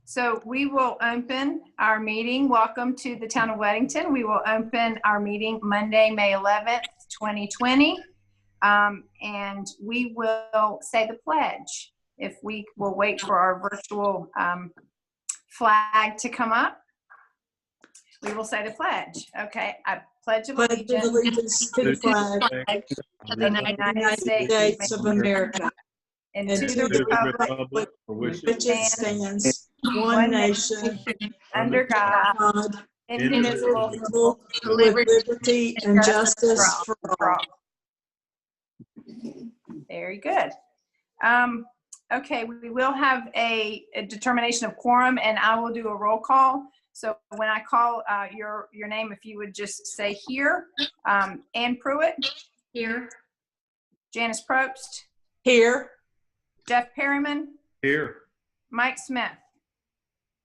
So we will open our meeting. Welcome to the town of Weddington. We will open our meeting Monday, May 11th, 2020. And we will say the pledge. If we will wait for our virtual flag to come up, we will say the pledge. Okay, I pledge allegiance to the flag of the United States of America and and to the republic for which it stands, one nation, under God, indivisible, indivisible, with liberty and justice for all. Very good. Okay, we will have a determination of quorum, and I will do a roll call. So when I call your name, if you would just say here. Ann Pruitt. Here. Janice Probst. Here. Jeff Perryman. Here. Mike Smith.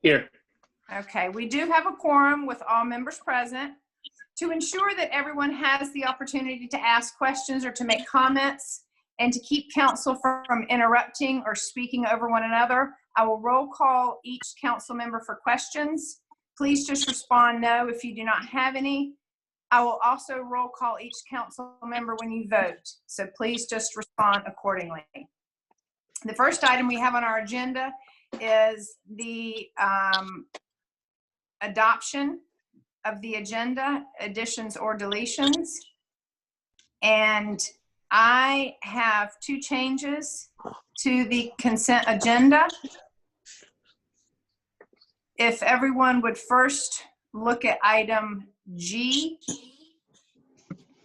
Here. Okay, we do have a quorum with all members present. To ensure that everyone has the opportunity to ask questions or to make comments and to keep council from interrupting or speaking over one another, I will roll call each council member for questions. Please just respond no if you do not have any. I will also roll call each council member when you vote. So please just respond accordingly. The first item we have on our agenda is the adoption of the agenda, additions or deletions. And I have two changes to the consent agenda. If everyone would first look at item G,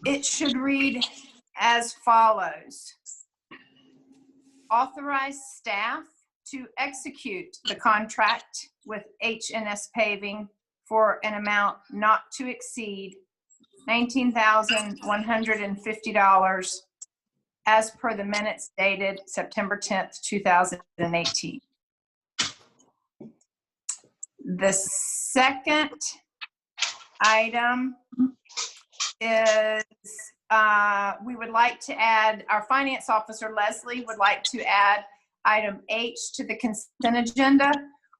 it should read as follows. Authorize staff to execute the contract with H&S Paving for an amount not to exceed $19,150 as per the minutes dated September 10th, 2018. The second item is we would like to add, our finance officer, Leslie, would like to add item H to the consent agenda,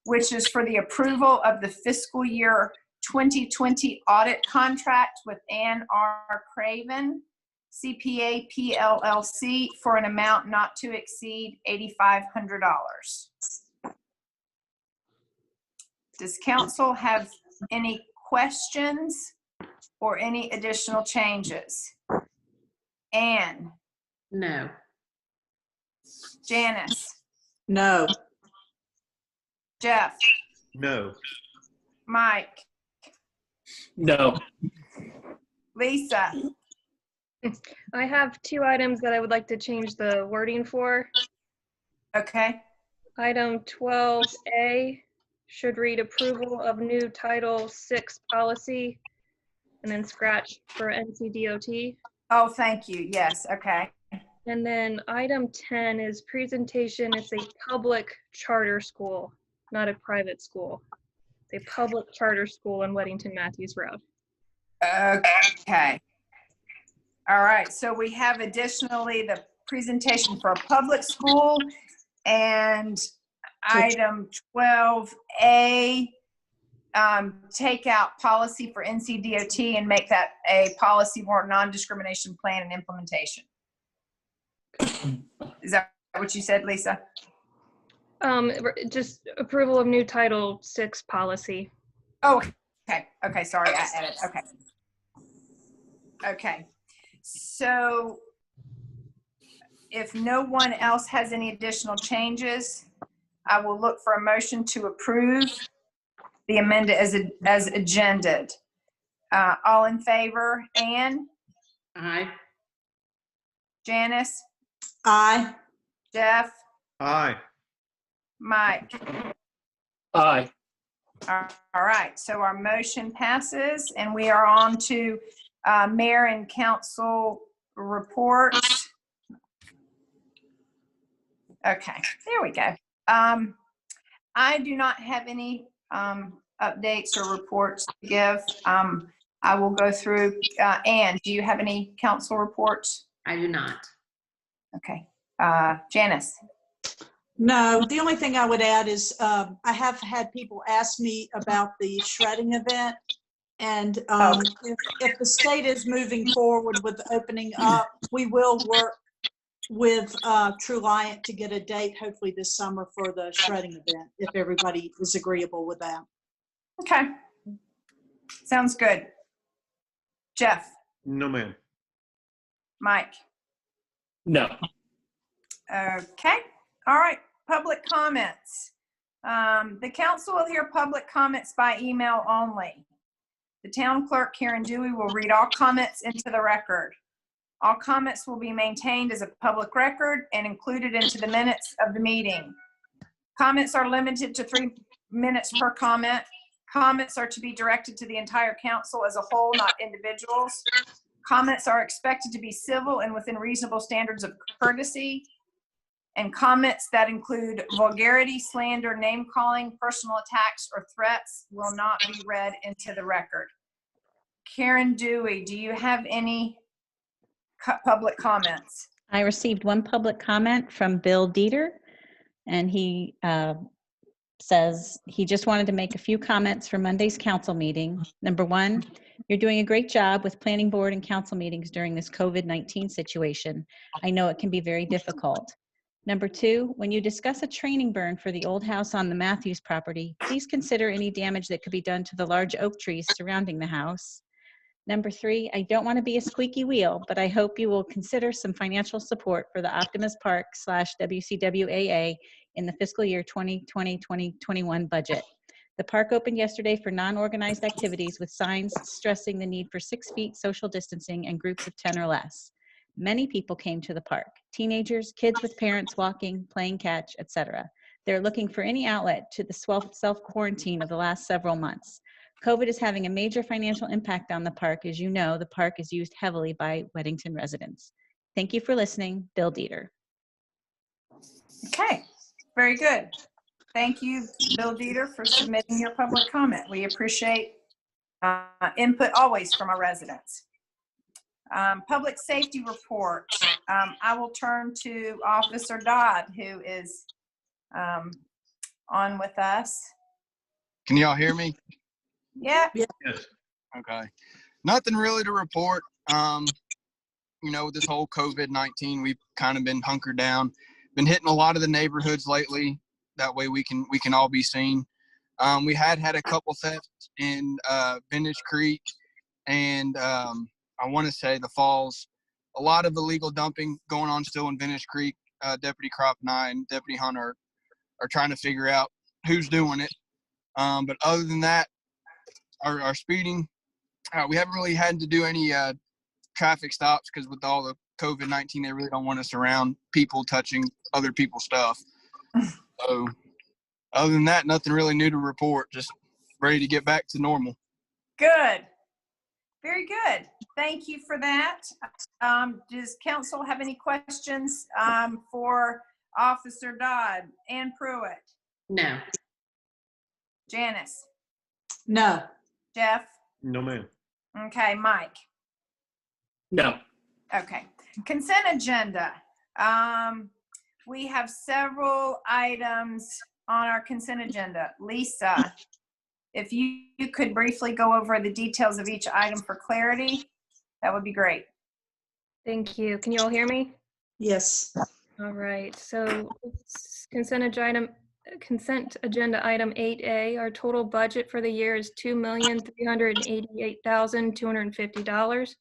which is for the approval of the fiscal year 2020 audit contract with Ann R. Craven, CPA PLLC, for an amount not to exceed $8,500. Does council have any questions or any additional changes? Ann? No. Janice? No. Jeff? No. Mike? No. Lisa? I have two items that I would like to change the wording for. Okay. Item 12A should read approval of new Title VI policy, and then scratch for NCDOT. Oh, thank you. Yes. Okay. And then item 10 is presentation. It's a public charter school, not a private school. It's a public charter school in Weddington Matthews Road. Okay. All right. So we have additionally the presentation for a public school, and item 12A, take out policy for NCDOT and make that a policy for non-discrimination plan and implementation. Is that what you said, Lisa? Just approval of new Title VI policy. Oh, okay. Okay. Sorry. I added. Okay. Okay. So if no one else has any additional changes, I will look for a motion to approve the amendment as agended. All in favor? Ann? Aye. Janice? Aye. Jeff? Aye. Mike? Aye. All right, so our motion passes, and we are on to mayor and council reports. Okay, there we go. I do not have any updates or reports to give. I will go through. Ann, do you have any council reports? I do not. Okay. Janice? No, the only thing I would add is I have had people ask me about the shredding event. And if the state is moving forward with opening up, we will work with True Liant to get a date, hopefully this summer, for the shredding event, if everybody is agreeable with that. Okay. Sounds good. Jeff, No, ma'am. Mike. No. Okay. All right. Public comments. The council will hear public comments by email only. The town clerk, Karen Dewey, will read all comments into the record. All comments will be maintained as a public record and included into the minutes of the meeting. Comments are limited to 3 minutes per comment. Comments are to be directed to the entire council as a whole, not individuals. Comments are expected to be civil and within reasonable standards of courtesy. And comments that include vulgarity, slander, name-calling, personal attacks, or threats will not be read into the record. Karen Dewey, do you have any public comments? I received one public comment from Bill Dieter, and he says he just wanted to make a few comments for Monday's council meeting. Number one, you're doing a great job with planning board and council meetings during this COVID-19 situation. I know it can be very difficult. Number two, when you discuss a training burn for the old house on the Matthews property, please consider any damage that could be done to the large oak trees surrounding the house. Number three, I don't want to be a squeaky wheel, but I hope you will consider some financial support for the Optimus Park / WCWAA in the fiscal year 2020-2021 budget. The park opened yesterday for non-organized activities with signs stressing the need for 6 feet social distancing and groups of 10 or less. Many people came to the park, teenagers, kids with parents walking, playing catch, etc. They're looking for any outlet to the self-quarantine of the last several months. COVID is having a major financial impact on the park. As you know, the park is used heavily by Weddington residents. Thank you for listening. Bill Dieter. Okay, very good. Thank you, Bill Dieter, for submitting your public comment. We appreciate input always from our residents. Public safety report. I will turn to Officer Dodd, who is on with us. Can y'all hear me? Yeah. Yes. Okay. Nothing really to report. You know, with this whole COVID-19, we've kind of been hunkered down. Been hitting a lot of the neighborhoods lately. That way we can all be seen. We had a couple thefts in Vintage Creek and I want to say the Falls. A lot of illegal dumping going on still in Vintage Creek. Deputy Crop and I and Deputy Hunter are trying to figure out who's doing it. But other than that, our speeding, we haven't really had to do any traffic stops because with all the COVID-19, they really don't want us around people touching other people's stuff. So other than that, nothing really new to report. Just ready to get back to normal. Good. Very good. Thank you for that. Does council have any questions for Officer Dodd? Ann Pruitt? No. Janice? No. Jeff? No, ma'am. Okay, Mike? No. Okay. Consent agenda. We have several items on our consent agenda. Lisa, if you could briefly go over the details of each item for clarity, that would be great. Thank you. Can you all hear me? Yes. All right. So consent agenda item 8A, our total budget for the year is $2,388,250,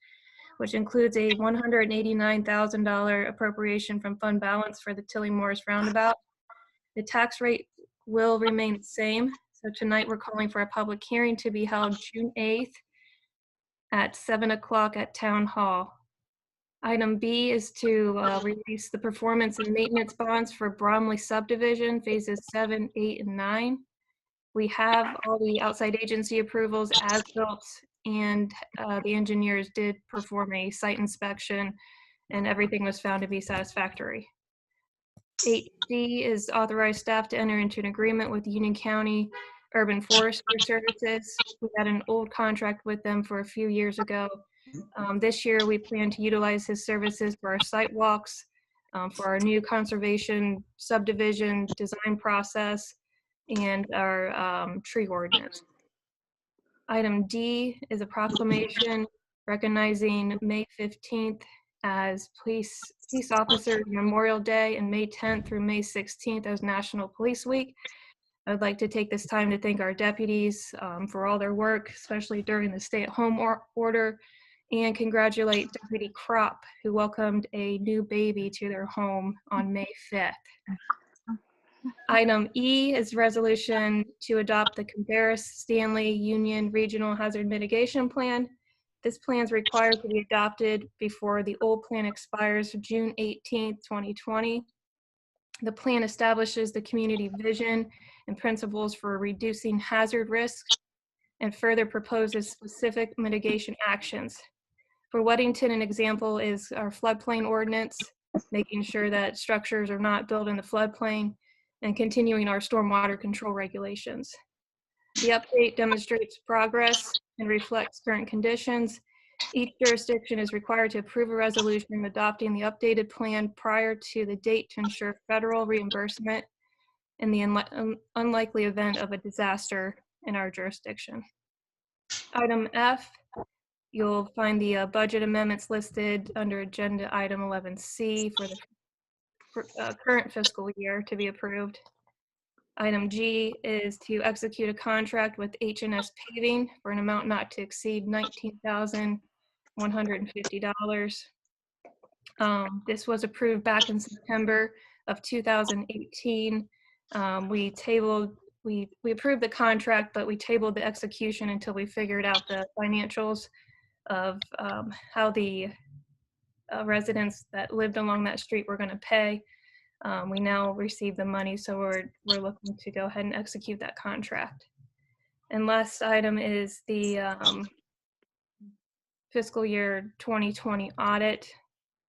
which includes a $189,000 appropriation from fund balance for the Tilly Morris Roundabout. The tax rate will remain the same. So tonight we're calling for a public hearing to be held June 8th at 7 o'clock at Town Hall. Item B is to release the performance and maintenance bonds for Bromley subdivision, phases 7, 8, and 9. We have all the outside agency approvals as built, and the engineers did perform a site inspection, and everything was found to be satisfactory. 8D is authorize staff to enter into an agreement with Union County Urban Forestry Services. We had an old contract with them for a few years ago. This year, we plan to utilize his services for our site walks, for our new conservation subdivision design process and our tree ordinance. Item D is a proclamation recognizing May 15th as Police Officers Memorial Day and May 10th through May 16th as National Police Week. I'd like to take this time to thank our deputies for all their work, especially during the stay-at-home order, and congratulate Deputy Crop, who welcomed a new baby to their home on May 5th. Item E is resolution to adopt the Cabarrus Stanley Union Regional Hazard Mitigation Plan. This plan is required to be adopted before the old plan expires June 18th, 2020. The plan establishes the community vision and principles for reducing hazard risk and further proposes specific mitigation actions. For Weddington, an example is our floodplain ordinance, making sure that structures are not built in the floodplain, and continuing our stormwater control regulations. The update demonstrates progress and reflects current conditions. Each jurisdiction is required to approve a resolution adopting the updated plan prior to the date to ensure federal reimbursement in the unlikely event of a disaster in our jurisdiction. Item F, you'll find the budget amendments listed under agenda item 11C for the current fiscal year to be approved. Item G is to execute a contract with H&S Paving for an amount not to exceed $19,150. This was approved back in September of 2018. We approved the contract, but we tabled the execution until we figured out the financials of how the residents that lived along that street were going to pay. We now receive the money, so we're looking to go ahead and execute that contract. And last item is the fiscal year 2020 audit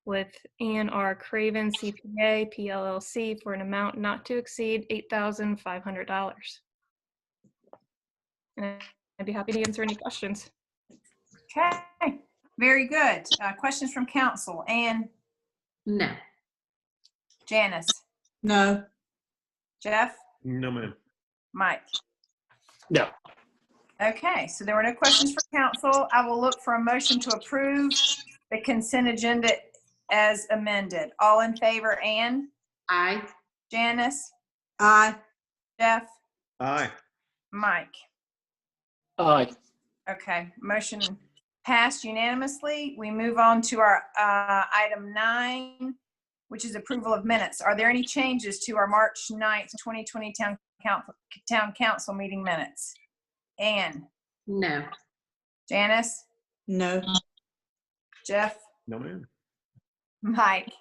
with Ann R. Craven CPA, PLLC, for an amount not to exceed $8,500. And I'd be happy to answer any questions. Okay, very good. Questions from council. Ann, No. Janice, No. Jeff, No, ma'am. Mike. No. Okay, so there were no questions for council. I will look for a motion to approve the consent agenda as amended. All in favor, Ann, Aye. Janice, Aye. Jeff, Aye. Mike. Aye. Okay, motion passed unanimously. We move on to our item 9, which is approval of minutes. Are there any changes to our March 9th, 2020 town council meeting minutes? Ann, No. Janice, No. Jeff, No, ma'am. Mike.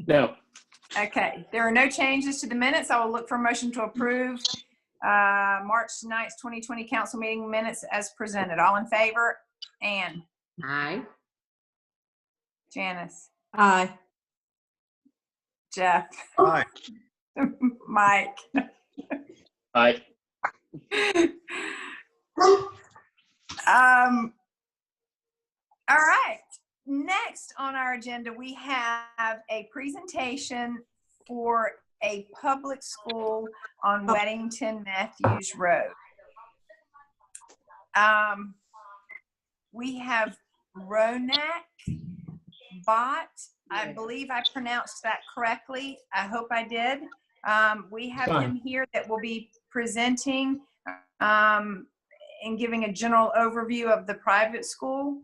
No. Okay, there are no changes to the minutes. I will look for a motion to approve March 9th, 2020 council meeting minutes as presented. All in favor? Ann, Aye. Janice, Aye. Jeff, Aye. Mike. Aye. All right. Next on our agenda, we have a presentation for a public school on Weddington Matthews Road. We have Ronak Bott. I believe I pronounced that correctly. I hope I did. We have him here that will be presenting and giving a general overview of the private school.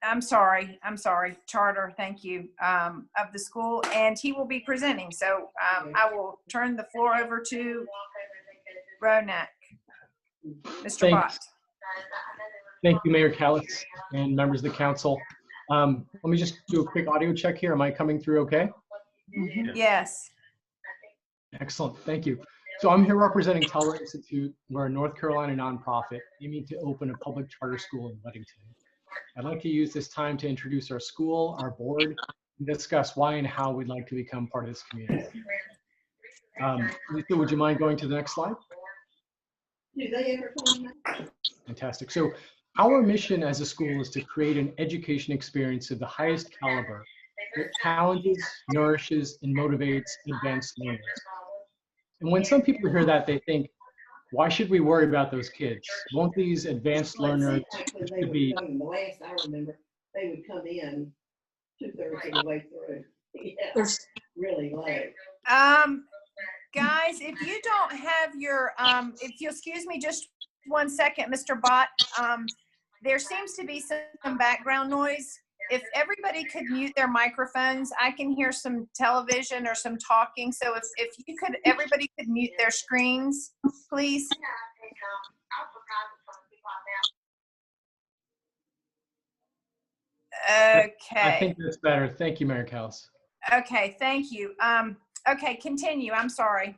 I'm sorry, charter, thank you, of the school, and he will be presenting. So I will turn the floor over to Ronak. Mr. Bott. Thank you, Mayor Callis and members of the council. Let me just do a quick audio check here. Am I coming through okay? Yes. Excellent, thank you. So I'm here representing Teller Institute. We're a North Carolina nonprofit aiming to open a public charter school in Weddington. I'd like to use this time to introduce our school, our board, and discuss why and how we'd like to become part of this community. Lisa, would you mind going to the next slide? Fantastic. So Our mission as a school is to create an education experience of the highest caliber that challenges, nourishes, and motivates advanced learners. And when some people hear that, they think, why should we worry about those kids? Won't these advanced learners should be... The last I remember, they would come in 2/3 of the way through. Yeah, There's, really late. Guys, if you don't have your, if you excuse me just 1 second, Mr. Bott, there seems to be some background noise. If everybody could mute their microphones, I can hear some television or some talking. So if you could, everybody could mute their screens, please. I Okay. think that's better. Thank you, Mary Callis. Okay, thank you. Okay, continue. I'm sorry.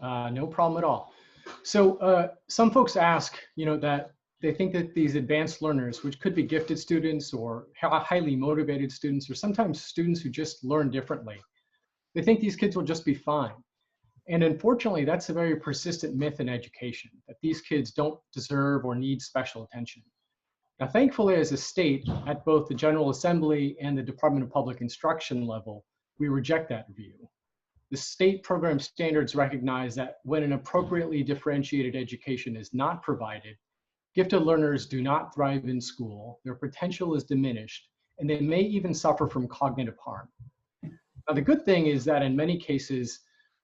No problem at all. So some folks ask, that they think that these advanced learners, which could be gifted students or highly motivated students, or sometimes students who just learn differently, they think these kids will just be fine. And unfortunately, that's a very persistent myth in education, that these kids don't deserve or need special attention. Now, thankfully, as a state, at both the General Assembly and the Department of Public Instruction level, we reject that view. The state program standards recognize that when an appropriately differentiated education is not provided, gifted learners do not thrive in school, their potential is diminished, and they may even suffer from cognitive harm. Now, the good thing is that in many cases,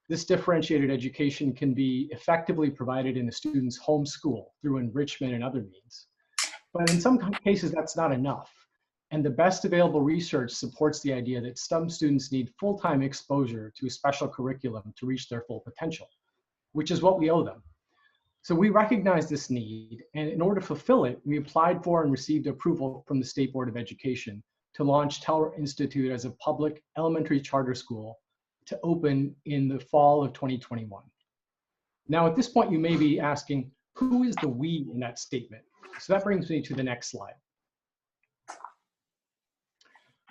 this differentiated education can be effectively provided in a student's home school through enrichment and other means. But in some cases, that's not enough. And the best available research supports the idea that some students need full-time exposure to a special curriculum to reach their full potential, which is what we owe them. So we recognize this need, and in order to fulfill it, we applied for and received approval from the State Board of Education to launch Teller Institute as a public elementary charter school to open in the fall of 2021. Now, at this point, you may be asking, who is the we in that statement? So that brings me to the next slide.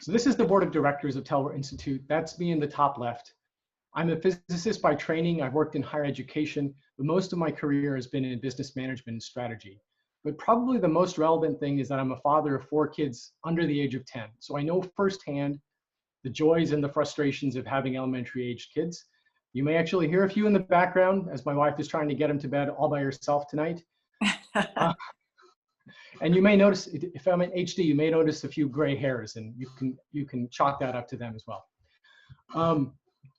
So this is the board of directors of Teller Institute. That's me in the top left. I'm a physicist by training. I've worked in higher education, but most of my career has been in business management and strategy. But probably the most relevant thing is that I'm a father of 4 kids under the age of 10. So I know firsthand the joys and the frustrations of having elementary aged kids. You may actually hear a few in the background as my wife is trying to get them to bed all by herself tonight. And you may notice, if I'm in HD, you may notice a few gray hairs, and you can chalk that up to them as well.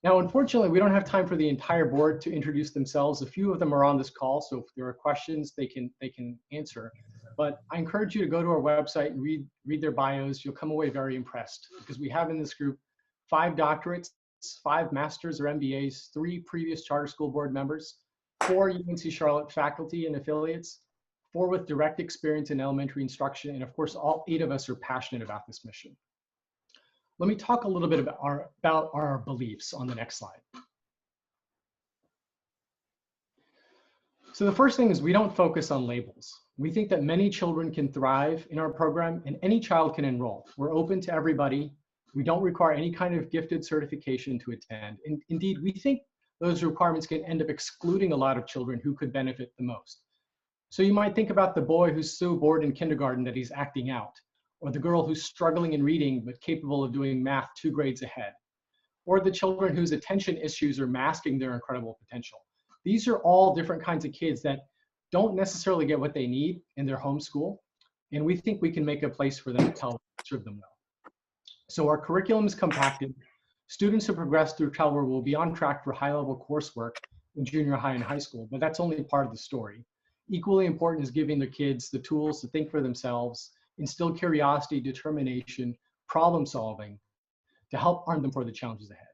Now, unfortunately, we don't have time for the entire board to introduce themselves. A few of them are on this call, so if there are questions, they can answer. But I encourage you to go to our website and read their bios. You'll come away very impressed, because we have in this group 5 doctorates, 5 masters or MBAs, 3 previous charter school board members, 4 UNC Charlotte faculty and affiliates, 4 with direct experience in elementary instruction, and of course, all 8 of us are passionate about this mission. Let me talk a little bit about our beliefs on the next slide. So the first thing is we don't focus on labels. We think that many children can thrive in our program and any child can enroll. We're open to everybody. We don't require any kind of gifted certification to attend. And indeed, we think those requirements can end up excluding a lot of children who could benefit the most. So you might think about the boy who's so bored in kindergarten that he's acting out, or the girl who's struggling in reading but capable of doing math 2 grades ahead, or the children whose attention issues are masking their incredible potential. These are all different kinds of kids that don't necessarily get what they need in their home school, and we think we can make a place for them to serve them well. So our curriculum is compacted. Students who progress through Teller will be on track for high-level coursework in junior high and high school, but that's only part of the story. Equally important is giving the kids the tools to think for themselves, instill curiosity, determination, problem solving to help arm them for the challenges ahead.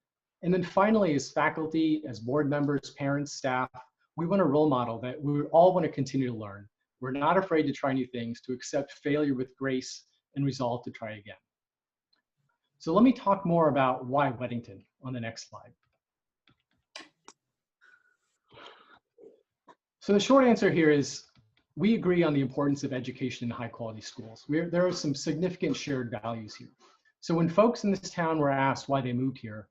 And then finally, as faculty, as board members, parents, staff, we want a role model that we all want to continue to learn. We're not afraid to try new things, to accept failure with grace and resolve to try again. So let me talk more about why Weddington on the next slide. So the short answer here is we agree on the importance of education in high quality schools. There are some significant shared values here. So when folks in this town were asked why they moved here,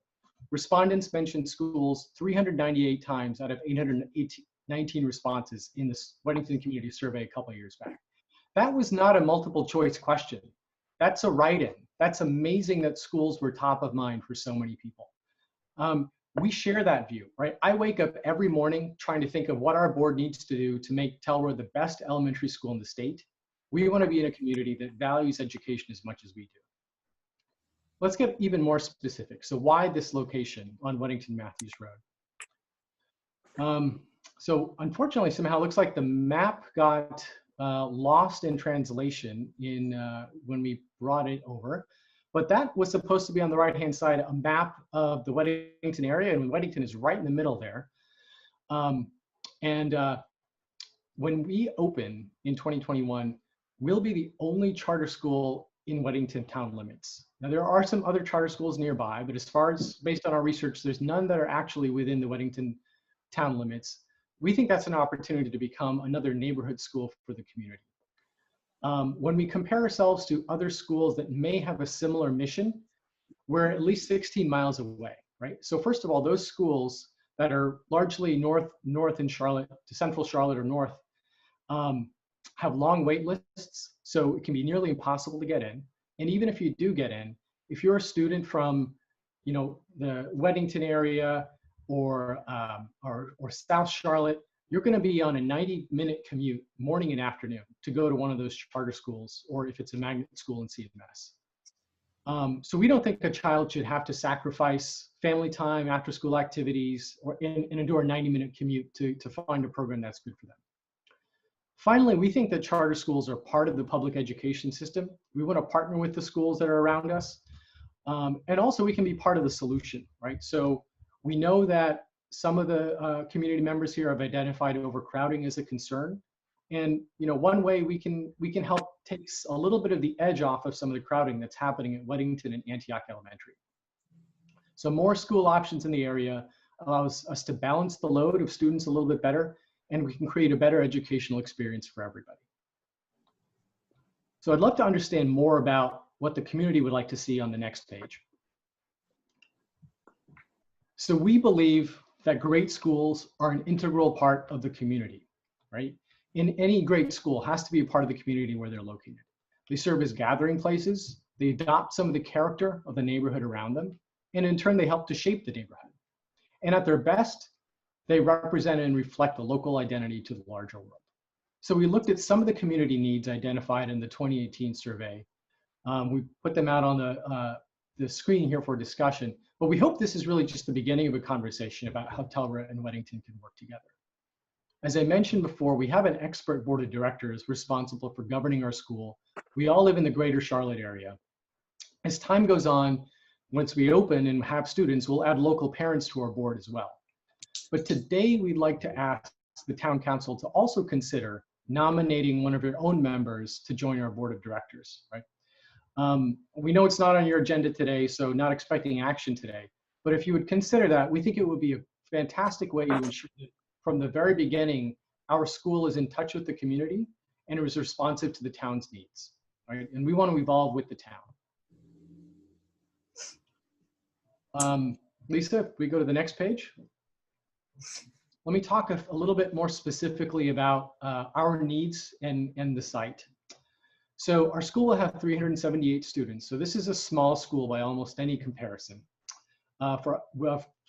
respondents mentioned schools 398 times out of 819 responses in this Weddington Community Survey a couple of years back. That was not a multiple choice question. That's a write-in. That's amazing that schools were top of mind for so many people. We share that view, right? I wake up every morning trying to think of what our board needs to do to make Telroy the best elementary school in the state. We want to be in a community that values education as much as we do. Let's get even more specific. So why this location on Weddington Matthews Road? So unfortunately, somehow it looks like the map got lost in translation when we brought it over. But that was supposed to be on the right-hand side, a map of the Weddington area, and Weddington is right in the middle there. When we open in 2021, we'll be the only charter school in Weddington town limits. Now, there are some other charter schools nearby, but as far as based on our research, there's none that are actually within the Weddington town limits. We think that's an opportunity to become another neighborhood school for the community. When we compare ourselves to other schools that may have a similar mission, we're at least 16 miles away, right? So first of all, those schools that are largely north in Charlotte to central Charlotte or north have long wait lists, so it can be nearly impossible to get in. And even if you do get in, if you're a student from, the Weddington area or South Charlotte, you're going to be on a 90-minute commute morning and afternoon to go to one of those charter schools, or if it's a magnet school in CMS. So we don't think a child should have to sacrifice family time, after-school activities, or endure a 90-minute commute to find a program that's good for them. Finally, we think that charter schools are part of the public education system. We want to partner with the schools that are around us. And also we can be part of the solution, right? So we know that some of the community members here have identified overcrowding as a concern. And one way we can help take a little bit of the edge off of some of the crowding that's happening at Weddington and Antioch Elementary. So more school options in the area allows us to balance the load of students a little bit better, and we can create a better educational experience for everybody. So I'd love to understand more about what the community would like to see on the next page. So we believe that great schools are an integral part of the community, right? In any great school has to be a part of the community where they're located. They serve as gathering places. They adopt some of the character of the neighborhood around them. And in turn, they help to shape the neighborhood. And at their best, they represent and reflect the local identity to the larger world. So we looked at some of the community needs identified in the 2018 survey. We put them out on the screen here for discussion, but we hope this is really just the beginning of a conversation about how Telroy and Weddington can work together. As I mentioned before, we have an expert board of directors responsible for governing our school. We all live in the greater Charlotte area. As time goes on, once we open and have students, we'll add local parents to our board as well. But today we'd like to ask the town council to also consider nominating one of your own members to join our board of directors, right? We know it's not on your agenda today, so not expecting action today. But if you would consider that, we think it would be a fantastic way to ensure that from the very beginning, our school is in touch with the community and it was responsive to the town's needs, right? And we want to evolve with the town. Lisa, if we go to the next page. Let me talk a little bit more specifically about our needs and the site. So our school will have 378 students. So this is a small school by almost any comparison for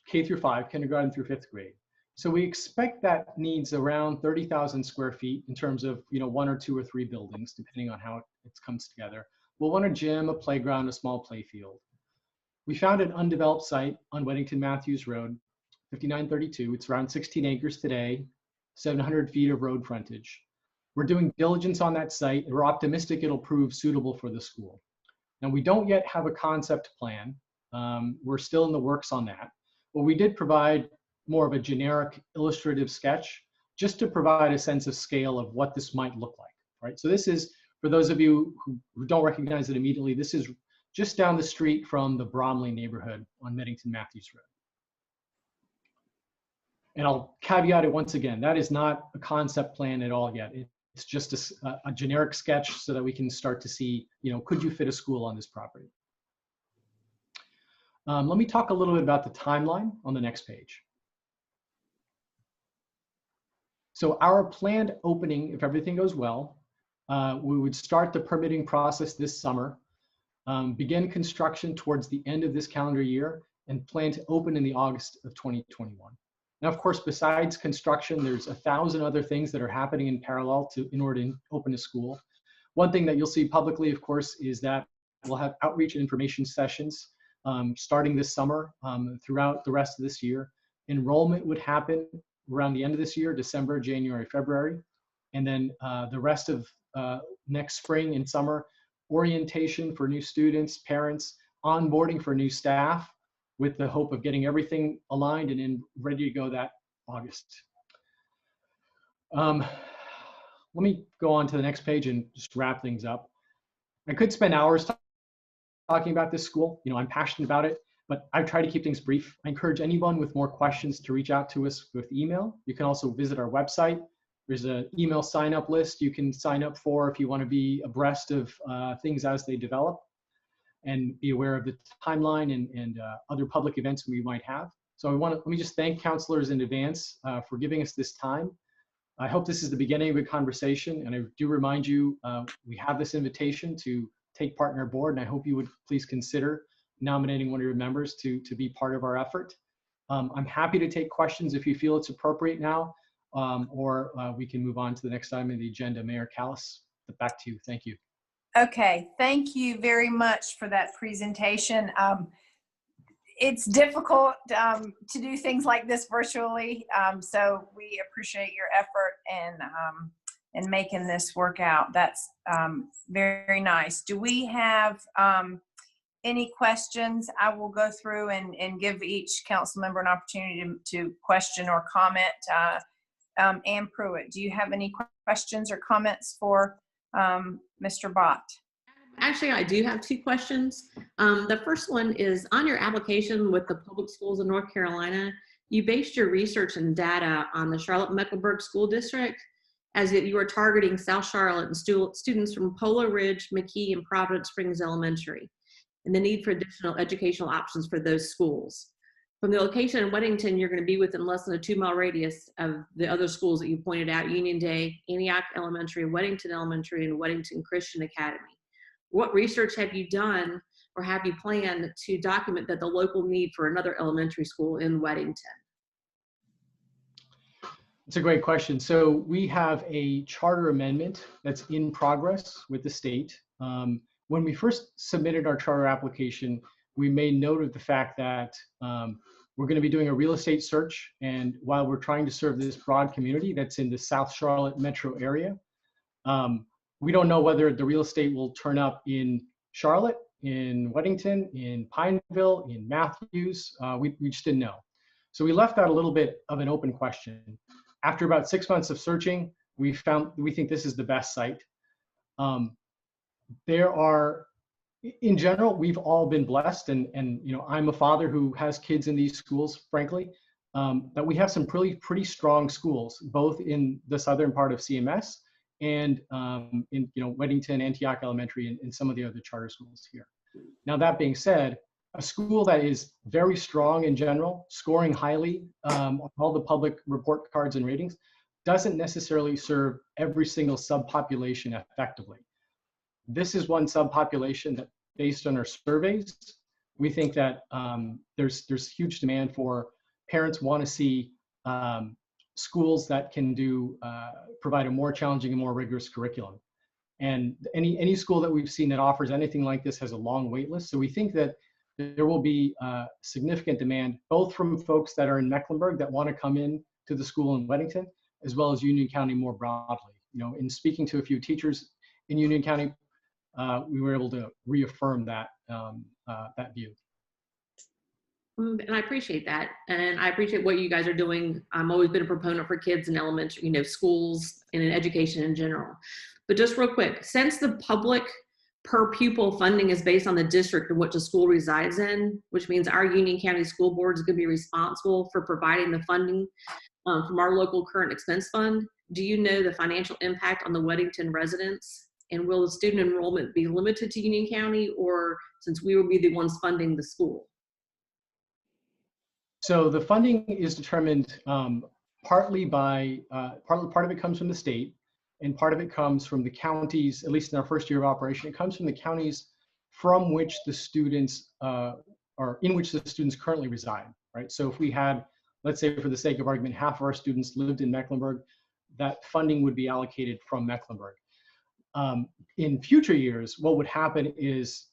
K through 5, kindergarten through 5th grade. So we expect that needs around 30,000 square feet in terms of 1 or 2 or 3 buildings, depending on how it comes together. We'll want a gym, a playground, a small play field. We found an undeveloped site on Weddington Matthews Road, 5932. It's around 16 acres today, 700 feet of road frontage. We're doing diligence on that site, and we're optimistic it'll prove suitable for the school. Now, we don't yet have a concept plan. We're still in the works on that. But we did provide more of a generic illustrative sketch just to provide a sense of scale of what this might look like, right? So this is, for those of you who don't recognize it immediately, this is just down the street from the Bromley neighborhood on Weddington Matthews Road. And I'll caveat it once again, that is not a concept plan at all yet. It's just a generic sketch so that we can start to see, could you fit a school on this property? Let me talk a little bit about the timeline on the next page. So our planned opening, if everything goes well, We would start the permitting process this summer, begin construction towards the end of this calendar year, and plan to open in the August of 2021. Now, of course, besides construction, there's 1,000 other things that are happening in parallel in order to open a school. One thing that you'll see publicly, of course, is that we'll have outreach and information sessions starting this summer throughout the rest of this year. Enrollment would happen around the end of this year, December, January, February. And then the rest of next spring and summer, orientation for new students, parents, onboarding for new staff, with the hope of getting everything aligned and in ready to go that August. Let me go on to the next page and just wrap things up. I could spend hours talking about this school. I'm passionate about it, but I try to keep things brief. I encourage anyone with more questions to reach out to us with email. You can also visit our website. There's an email sign-up list you can sign up for if you want to be abreast of things as they develop and be aware of the timeline and other public events we might have. So let me just thank counselors in advance for giving us this time. I hope this is the beginning of a conversation, and I do remind you we have this invitation to take part in our board, and I hope you would please consider nominating one of your members to be part of our effort. I'm happy to take questions if you feel it's appropriate now, or we can move on to the next item on the agenda. Mayor Callas, back to you. Thank you. Okay, thank you very much for that presentation. It's difficult to do things like this virtually, so we appreciate your effort in making this work out. That's very nice. Do we have any questions? I will go through and give each council member an opportunity to question or comment. Ann Pruitt, do you have any questions or comments for Mr. Bott? Actually, I do have 2 questions. The first one is on your application with the public schools in North Carolina, you based your research and data on the Charlotte-Mecklenburg School District, as if you are targeting South Charlotte and students from Polo Ridge, McKee, and Providence Springs Elementary, and the need for additional educational options for those schools. From the location in Weddington, you're going to be within less than a 2-mile radius of the other schools that you pointed out: Union Day, Antioch Elementary, Weddington Elementary, and Weddington Christian Academy. What research have you done or have you planned to document that the local need for another elementary school in Weddington? It's a great question. So we have a charter amendment that's in progress with the state. When we first submitted our charter application, we made note of the fact that we're going to be doing a real estate search. And while we're trying to serve this broad community that's in the South Charlotte metro area, we don't know whether the real estate will turn up in Charlotte, in Weddington, in Pineville, in Matthews. We just didn't know. So we left that a little bit of an open question. After about 6 months of searching, we think this is the best site. There are, in general, we've all been blessed, and I'm a father who has kids in these schools, frankly, that we have some pretty strong schools, both in the southern part of CMS and in Weddington, Antioch Elementary, and some of the other charter schools here. Now, that being said, a school that is very strong in general, scoring highly on all the public report cards and ratings, doesn't necessarily serve every single subpopulation effectively. This is one subpopulation that, based on our surveys, we think that there's huge demand for. Parents want to see schools that can provide a more challenging and more rigorous curriculum. And any school that we've seen that offers anything like this has a long wait list. So we think that there will be significant demand, both from folks that are in Mecklenburg that want to come in to the school in Weddington, as well as Union County more broadly. In speaking to a few teachers in Union County, we were able to reaffirm that view. And I appreciate that. And I appreciate what you guys are doing. I'm always been a proponent for kids in elementary, schools and in education in general. But just real quick, since the public per pupil funding is based on the district in which a school resides in, which means our Union County School Board is going to be responsible for providing the funding from our local current expense fund, do you know the financial impact on the Weddington residents? And will the student enrollment be limited to Union County, or since we will be the ones funding the school? So the funding is determined partly by, part of it comes from the state, And part of it comes from the counties, at least in our first year of operation, it comes from the counties from which the students or in which the students currently reside, right? So if we had, let's say for the sake of argument, half of our students lived in Mecklenburg, that funding would be allocated from Mecklenburg. In future years, what would happen is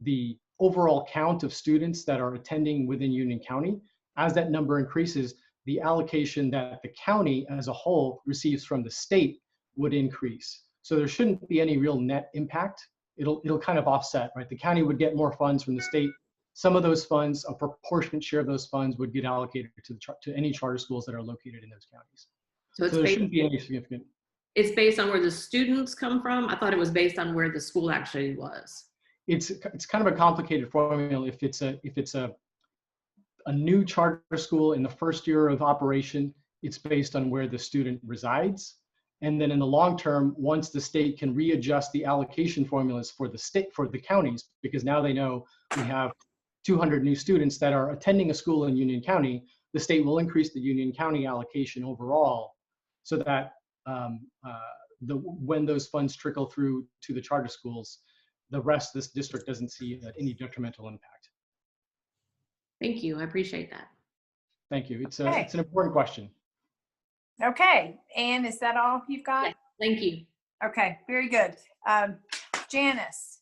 the overall count of students that are attending within Union County, as that number increases, the allocation that the county as a whole receives from the state would increase. So there shouldn't be any real net impact. It'll kind of offset, right? The county would get more funds from the state. Some of those funds, a proportionate share of those funds would get allocated to any charter schools that are located in those counties. So So there shouldn't be any significant. it's based on where the students come from? I thought it was based on where the school actually was. It's kind of a complicated formula. If it's a new charter school in the first year of operation, it's based on where the student resides. And then in the long term, once the state can readjust the allocation formulas for the counties, because now they know we have 200 new students that are attending a school in Union County, the state will increase the Union County allocation overall so that when those funds trickle through to the charter schools, the rest of this district doesn't see any detrimental impact. Thank you. I appreciate that. Thank you. It's Okay. it's an important question. Okay, Anne, is that all you've got? Yeah, thank you. Okay, very good. Janice.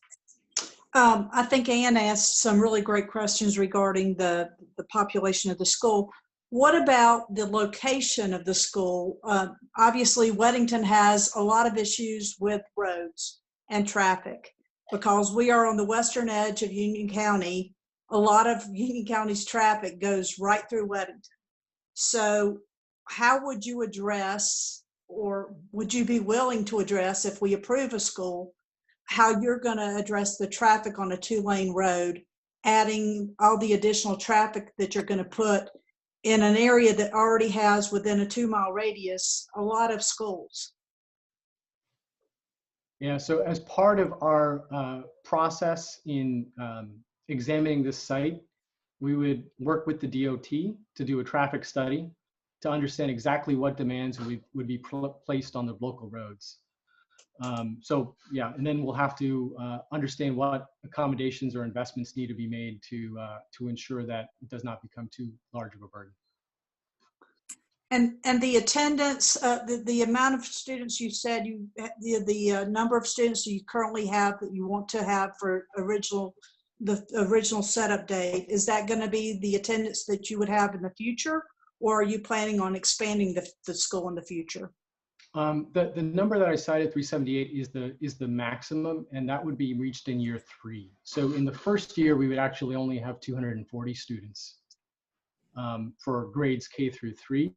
I think Ann asked some really great questions regarding the population of the school. What about the location of the school? Obviously, Weddington has a lot of issues with roads and traffic because we are on the western edge of Union County. A lot of Union County's traffic goes right through Weddington. So how would you address, or would you be willing to address, if we approve a school, how you're going to address the traffic on a 2-lane road, adding all the additional traffic that you're going to put in an area that already has, within a 2-mile radius, a lot of schools? Yeah, so as part of our process in examining this site, we would work with the DOT to do a traffic study to understand exactly what demands would be placed on the local roads. So yeah, and then we'll have to understand what accommodations or investments need to be made to ensure that it does not become too large of a burden. And the attendance, the amount of students you said the number of students you currently have that you want to have for the original setup date, is that going to be the attendance that you would have in the future, or are you planning on expanding the school in the future? The number that I cited, 378, is the maximum, and that would be reached in year 3. So in the first year, we would actually only have 240 students for grades K through 3.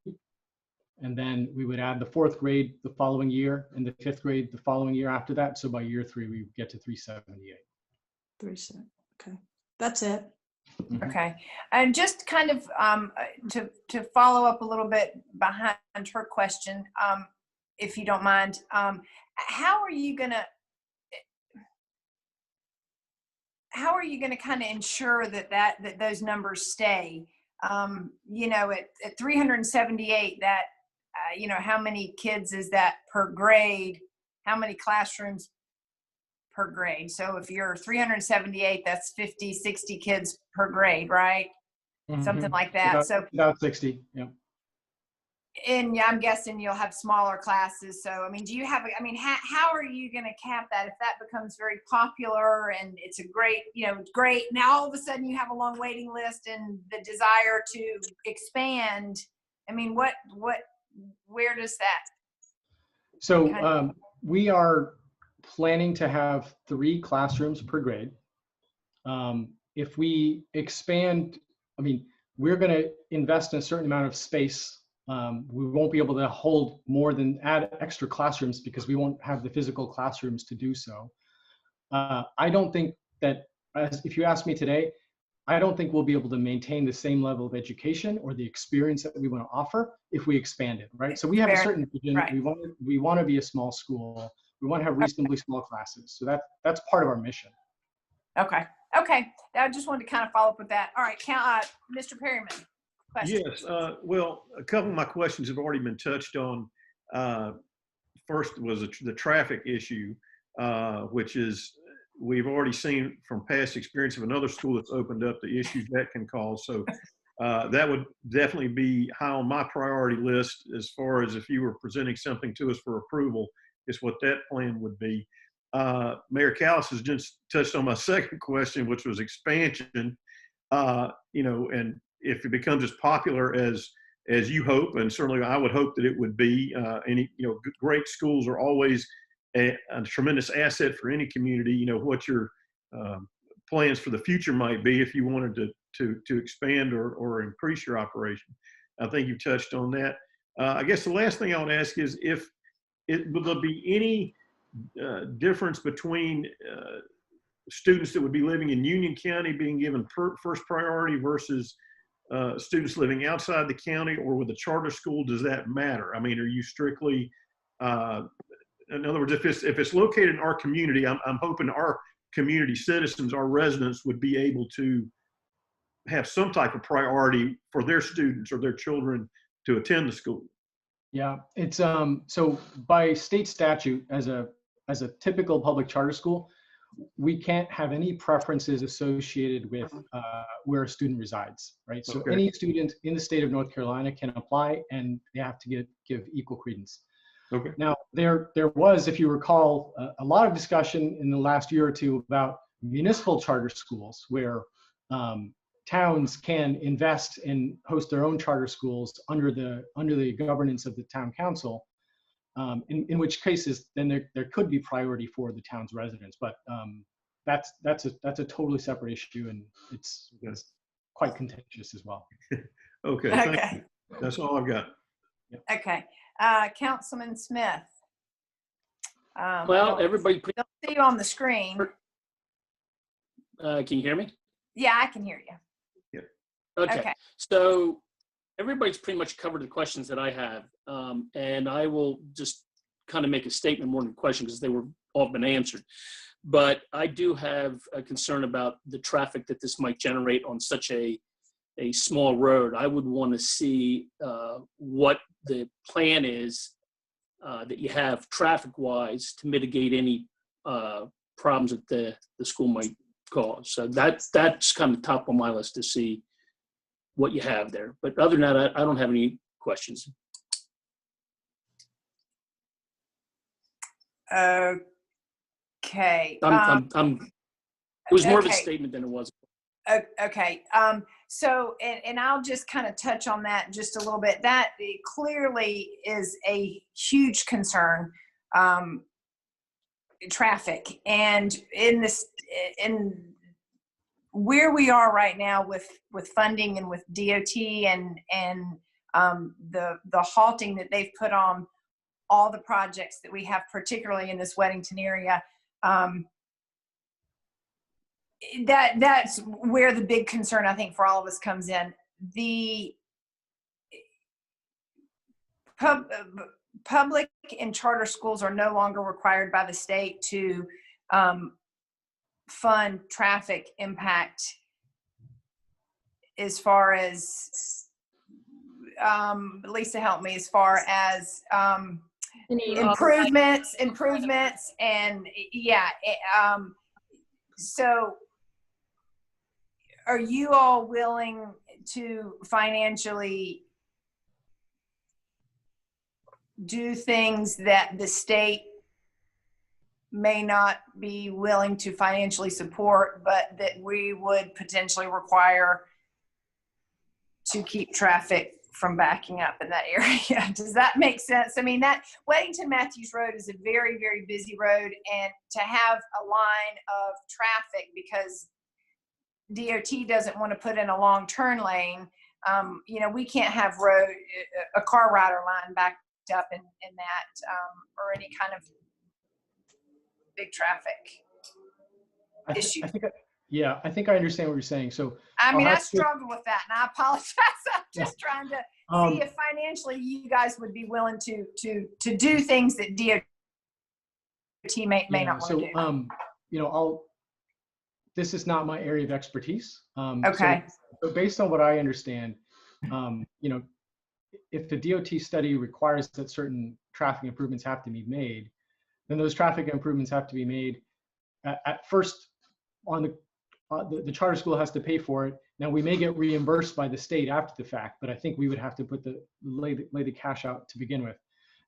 And then we would add the 4th grade the following year and the 5th grade the following year after that. So by year 3, we get to 378. 378. Okay, that's it. Mhm. Okay, and just kind of to follow up a little bit behind her question, if you don't mind, how are you gonna kind of ensure that those numbers stay? You know, at 378, that you know, how many kids is that per grade? How many classrooms per grade? So if you're 378, that's 50, 60 kids per grade, right? Something like that. About 60, yeah. And I'm guessing you'll have smaller classes. So, I mean, do you have, I mean, how are you going to cap that if that becomes very popular and it's a great, you know, great, now all of a sudden you have a long waiting list and the desire to expand? I mean, where does that? So we are planning to have 3 classrooms per grade. If we expand, I mean, we're going to invest in a certain amount of space. We won't be able to hold more than add extra classrooms because we won't have the physical classrooms to do so. I don't think that, if you ask me today, I don't think we'll be able to maintain the same level of education or the experience that we want to offer if we expand it, right? So we have a certain vision. Right. We want to be a small school. We want to have reasonably small classes. So that's part of our mission. Okay. I just wanted to kind of follow up with that. All right, Mr. Perryman. Question. Yes, well, a couple of my questions have already been touched on. first was the traffic issue, which is, we've already seen from past experience of another school that's opened up, the issues that can cause. So that would definitely be high on my priority list as far as if you were presenting something to us for approval, is what that plan would be. Mayor Callis has just touched on my second question, which was expansion. You know, and if it becomes as popular as you hope, and certainly I would hope that it would be, any, you know, great schools are always a tremendous asset for any community. You know, what your plans for the future might be if you wanted to expand or increase your operation. I think you've touched on that. I guess the last thing I would ask is will there be any difference between students that would be living in Union County being given first priority versus students living outside the county, or with a charter school? Does that matter? I mean, are you strictly, in other words, if it's located in our community, I'm hoping our community citizens, our residents, would be able to have some type of priority for their students or their children to attend the school. Yeah, it's so by state statute, as a typical public charter school, we can't have any preferences associated with where a student resides, right? So Okay. any student in the state of North Carolina can apply, and they have to give equal credence. Okay. Now, there was, if you recall, a lot of discussion in the last year or two about municipal charter schools, where towns can invest and host their own charter schools under the governance of the town council. In which cases, then there could be priority for the town's residents, but that's a totally separate issue, and it's quite contentious as well. Okay. Thank you. That's all I've got. Okay. Councilman Smith. Well, everybody, Don't see you on the screen. can you hear me? Yeah, I can hear you. Okay. So everybody's pretty much covered the questions that I have. And I will just kind of make a statement more than a question, because they were all been answered. But I do have a concern about the traffic that this might generate on such a small road. I would want to see what the plan is that you have traffic-wise to mitigate any problems that the school might cause. So that's kind of top of my list, to see what you have there. But other than that, I don't have any questions. Okay. It was more of a okay. statement than it was. Okay. So, and I'll just kind of touch on that just a little bit. That clearly is a huge concern, traffic. And in where we are right now with funding and with DOT and the halting that they've put on all the projects that we have, particularly in this Weddington area, that's where the big concern, I think, for all of us comes in. The public and charter schools are no longer required by the state to fund traffic impact, as far as Lisa, help me, as far as improvements and so are you all willing to financially do things that the state may not be willing to financially support, but that we would potentially require to keep traffic from backing up in that area? Does that make sense? I mean, that Weddington Matthews Road is a very, very busy road, and to have a line of traffic because DOT doesn't want to put in a long turn lane, we can't have a car rider line backed up in that, or any kind of big traffic issue. I think I understand what you're saying. So I struggle with that, and I apologize. I'm just trying to see if financially you guys would be willing to do things that DOT may not want to do. This is not my area of expertise. Okay. So based on what I understand, if the DOT study requires that certain traffic improvements have to be made, then those traffic improvements have to be made at first on the charter school has to pay for it. Now we may get reimbursed by the state after the fact, but I think we would have to put lay the cash out to begin with.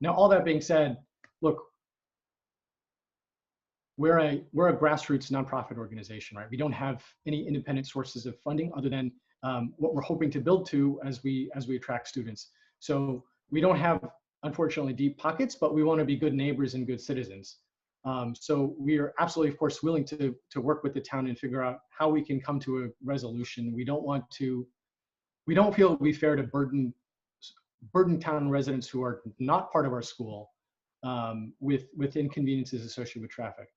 Now, all that being said, look, we're a grassroots nonprofit organization, right? We don't have any independent sources of funding other than what we're hoping to build to as we attract students. So we don't have, unfortunately, deep pockets, but we want to be good neighbors and good citizens. So we are absolutely, of course, willing to work with the town and figure out how we can come to a resolution. We don't feel it would be fair to burden town residents who are not part of our school with inconveniences associated with traffic.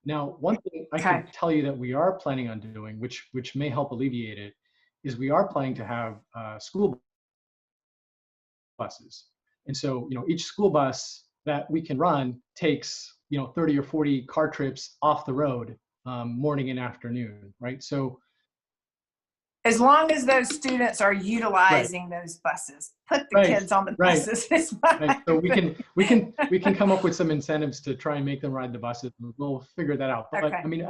Now, one thing I can tell you that we are planning on doing, which may help alleviate it, is we are planning to have school buses. And so, each school bus that we can run takes, 30 or 40 car trips off the road morning and afternoon, right? So as long as those students are utilizing those buses, put the kids on the buses. Right. So we can come up with some incentives to try and make them ride the buses. We'll figure that out. But I mean,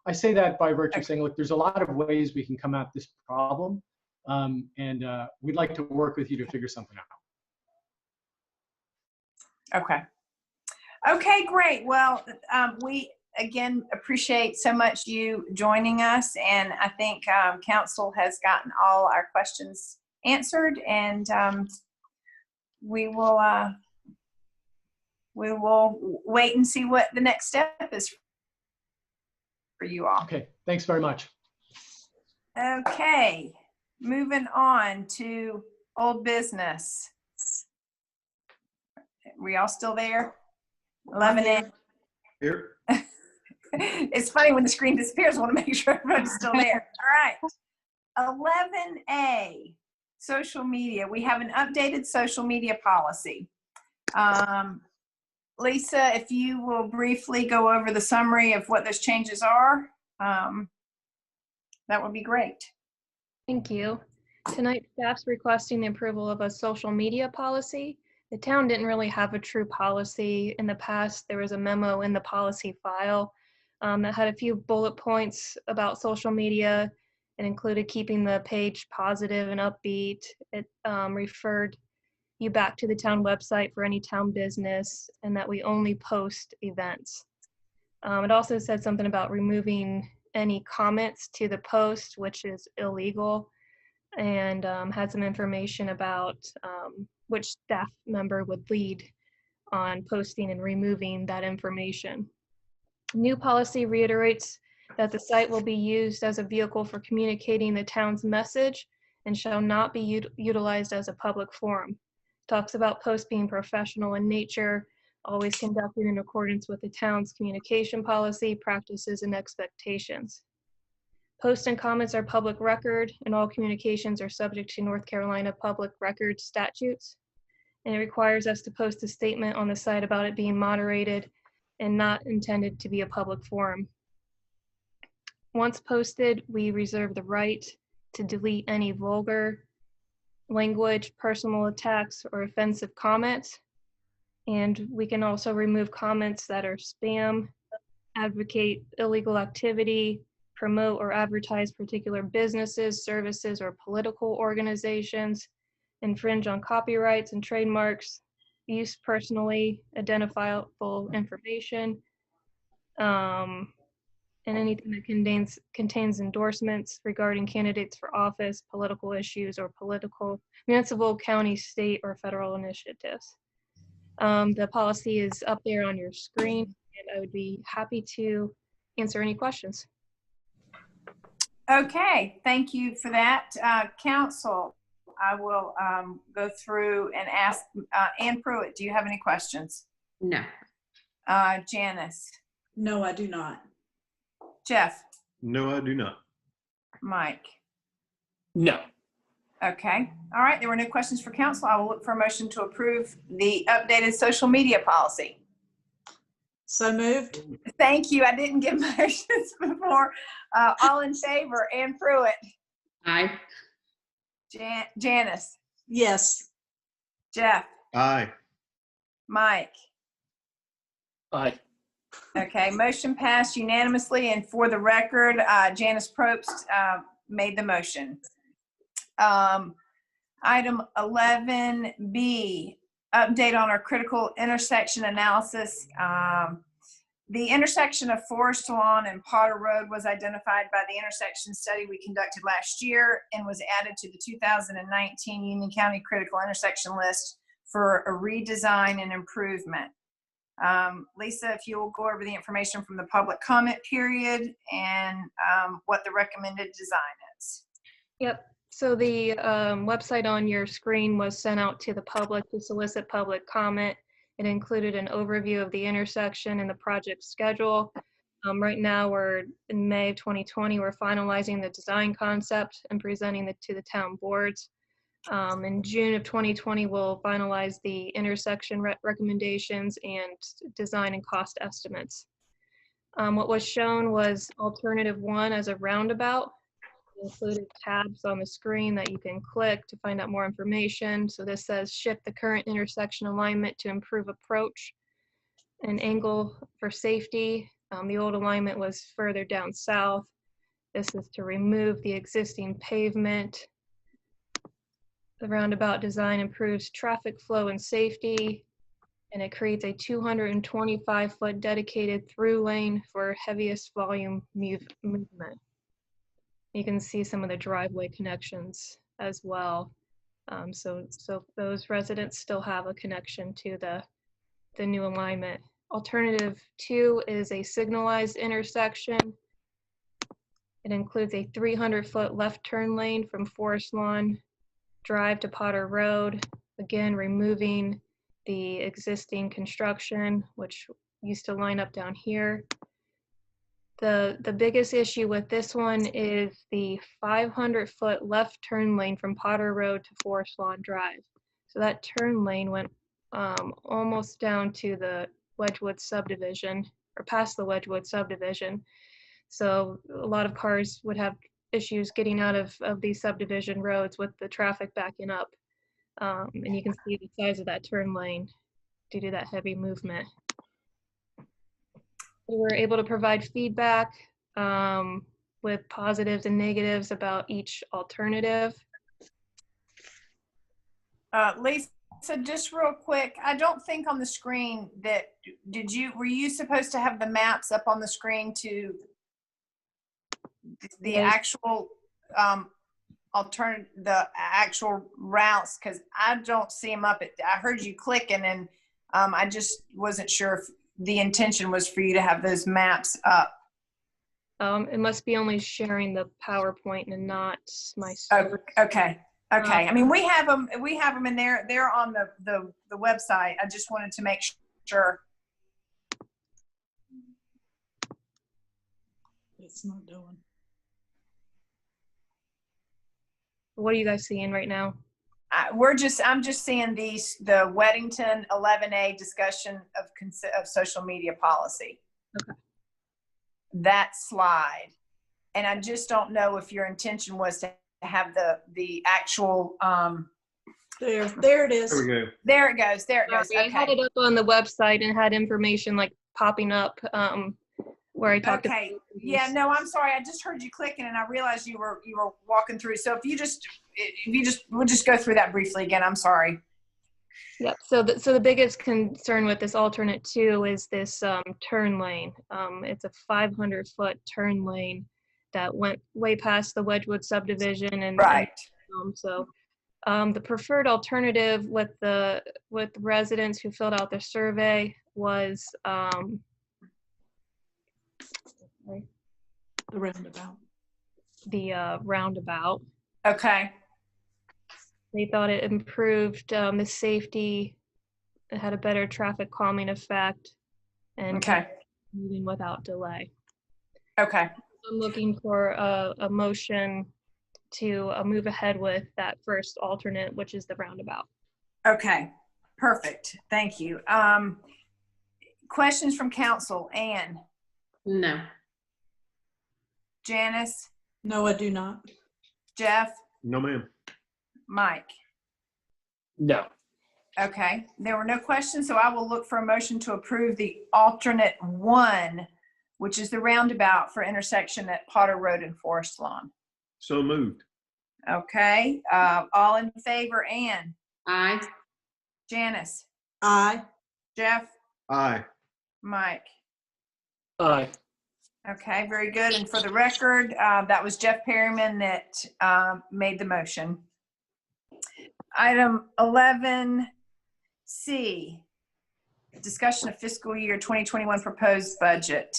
I say that by virtue of saying, look, there's a lot of ways we can come at this problem, and we'd like to work with you to figure something out. Okay, great. Well, we again appreciate so much you joining us, and I think council has gotten all our questions answered, and we will wait and see what the next step is for you all. Okay, thanks very much. Okay, moving on to old business. We all still there? 11A. Here. It's funny when the screen disappears. I want to make sure everybody's still there. All right. 11A, social media. We have an updated social media policy. Lisa, if you will briefly go over the summary of what those changes are, that would be great. Thank you. Tonight, staff's requesting the approval of a social media policy. The town didn't really have a true policy. In the past, there was a memo in the policy file that had a few bullet points about social media. It included keeping the page positive and upbeat. It referred you back to the town website for any town business, and that we only post events. It also said something about removing any comments to the post, which is illegal, and had some information about which staff member would lead on posting and removing that information. New policy reiterates that the site will be used as a vehicle for communicating the town's message and shall not be utilized as a public forum. Talks about posts being professional in nature, always conducted in accordance with the town's communication policy, practices, and expectations. Posts and comments are public record, and all communications are subject to North Carolina public record statutes. And it requires us to post a statement on the site about it being moderated and not intended to be a public forum. Once posted, we reserve the right to delete any vulgar language, personal attacks, or offensive comments. And we can also remove comments that are spam, advocate illegal activity, promote or advertise particular businesses, services, or political organizations, infringe on copyrights and trademarks, use personally identifiable information, and anything that contains endorsements regarding candidates for office, political issues, or political, municipal, county, state, or federal initiatives. The policy is up there on your screen, and I would be happy to answer any questions. Okay, thank you for that. Council, I will go through and ask Ann Pruitt, do you have any questions? No. Janice? No, I do not. Jeff? No, I do not. Mike? No. Okay, all right, there were no questions for council. I will look for a motion to approve the updated social media policy. So moved. Thank you, I didn't give motions before. All in favor, Ann Pruitt? Aye. Janice? Yes. Jeff, Aye. Mike. Aye. Okay, motion passed unanimously, and for the record, Janice Probst made the motion. Item 11B, update on our critical intersection analysis. The intersection of Forest Lawn and Potter Road was identified by the intersection study we conducted last year and was added to the 2019 Union County Critical Intersection List for a redesign and improvement. Lisa, if you will go over the information from the public comment period and what the recommended design is. Yep. So the website on your screen was sent out to the public to solicit public comment. It included an overview of the intersection and the project schedule. Right now, we're in May of 2020. We're finalizing the design concept and presenting it to the town boards. In June of 2020, we'll finalize the intersection recommendations and design and cost estimates. What was shown was alternative 1 as a roundabout. Included tabs on the screen that you can click to find out more information. So this says shift the current intersection alignment to improve approach and angle for safety. The old alignment was further down south. This is to remove the existing pavement. The roundabout design improves traffic flow and safety, and it creates a 225-foot dedicated through lane for heaviest volume movement. You can see some of the driveway connections as well. So those residents still have a connection to the new alignment. Alternative 2 is a signalized intersection. It includes a 300-foot left turn lane from Forest Lawn Drive to Potter Road, again removing the existing construction, which used to line up down here. The biggest issue with this one is the 500-foot left turn lane from Potter Road to Forest Lawn Drive. So that turn lane went almost down to the Wedgwood subdivision, or past the Wedgwood subdivision. So a lot of cars would have issues getting out of these subdivision roads with the traffic backing up. And you can see the size of that turn lane due to that heavy movement. We were able to provide feedback with positives and negatives about each alternative. Lisa, just real quick, I don't think on the screen that, were you supposed to have the maps up on the screen to the actual the actual routes? Because I don't see them up. I heard you clicking, and I just wasn't sure if the intention was for you to have those maps up. It must be only sharing the PowerPoint and not my screen. Oh, okay. Okay. I mean, we have them in there. They're on the website. I just wanted to make sure. It's not doing. What are you guys seeing right now? I'm just seeing the Weddington 11A discussion of social media policy. Okay. That slide. And I just don't know if your intention was to have the actual there it is. There we go. There it goes. There it goes. Okay. I had it up on the website and had information like popping up where I talked about. Okay. Yeah, no, I'm sorry. I just heard you clicking and I realized you were walking through. So we'll just go through that briefly again. I'm sorry. Yep. So the biggest concern with this alternate 2 is this turn lane. It's a 500-foot turn lane that went way past the Wedgwood subdivision, and right. The preferred alternative with residents who filled out their survey was the roundabout. The roundabout. Okay. They thought it improved the safety. It had a better traffic calming effect, and okay, moving without delay. Okay. I'm looking for a motion to move ahead with that first alternate, which is the roundabout. Okay. Perfect. Thank you. Questions from council? Ann? No. Janice? No, I do not. Jeff? No, ma'am. Mike? No. Okay, there were no questions, so I will look for a motion to approve the alternate 1, which is the roundabout for intersection at Potter Road and Forest Lawn. So moved. Okay, all in favor, Ann, Aye. Janice, Aye. Jeff, Aye. Mike. Aye. Okay, very good. And for the record, that was Jeff Perryman that made the motion. Item 11C, discussion of fiscal year 2021 proposed budget.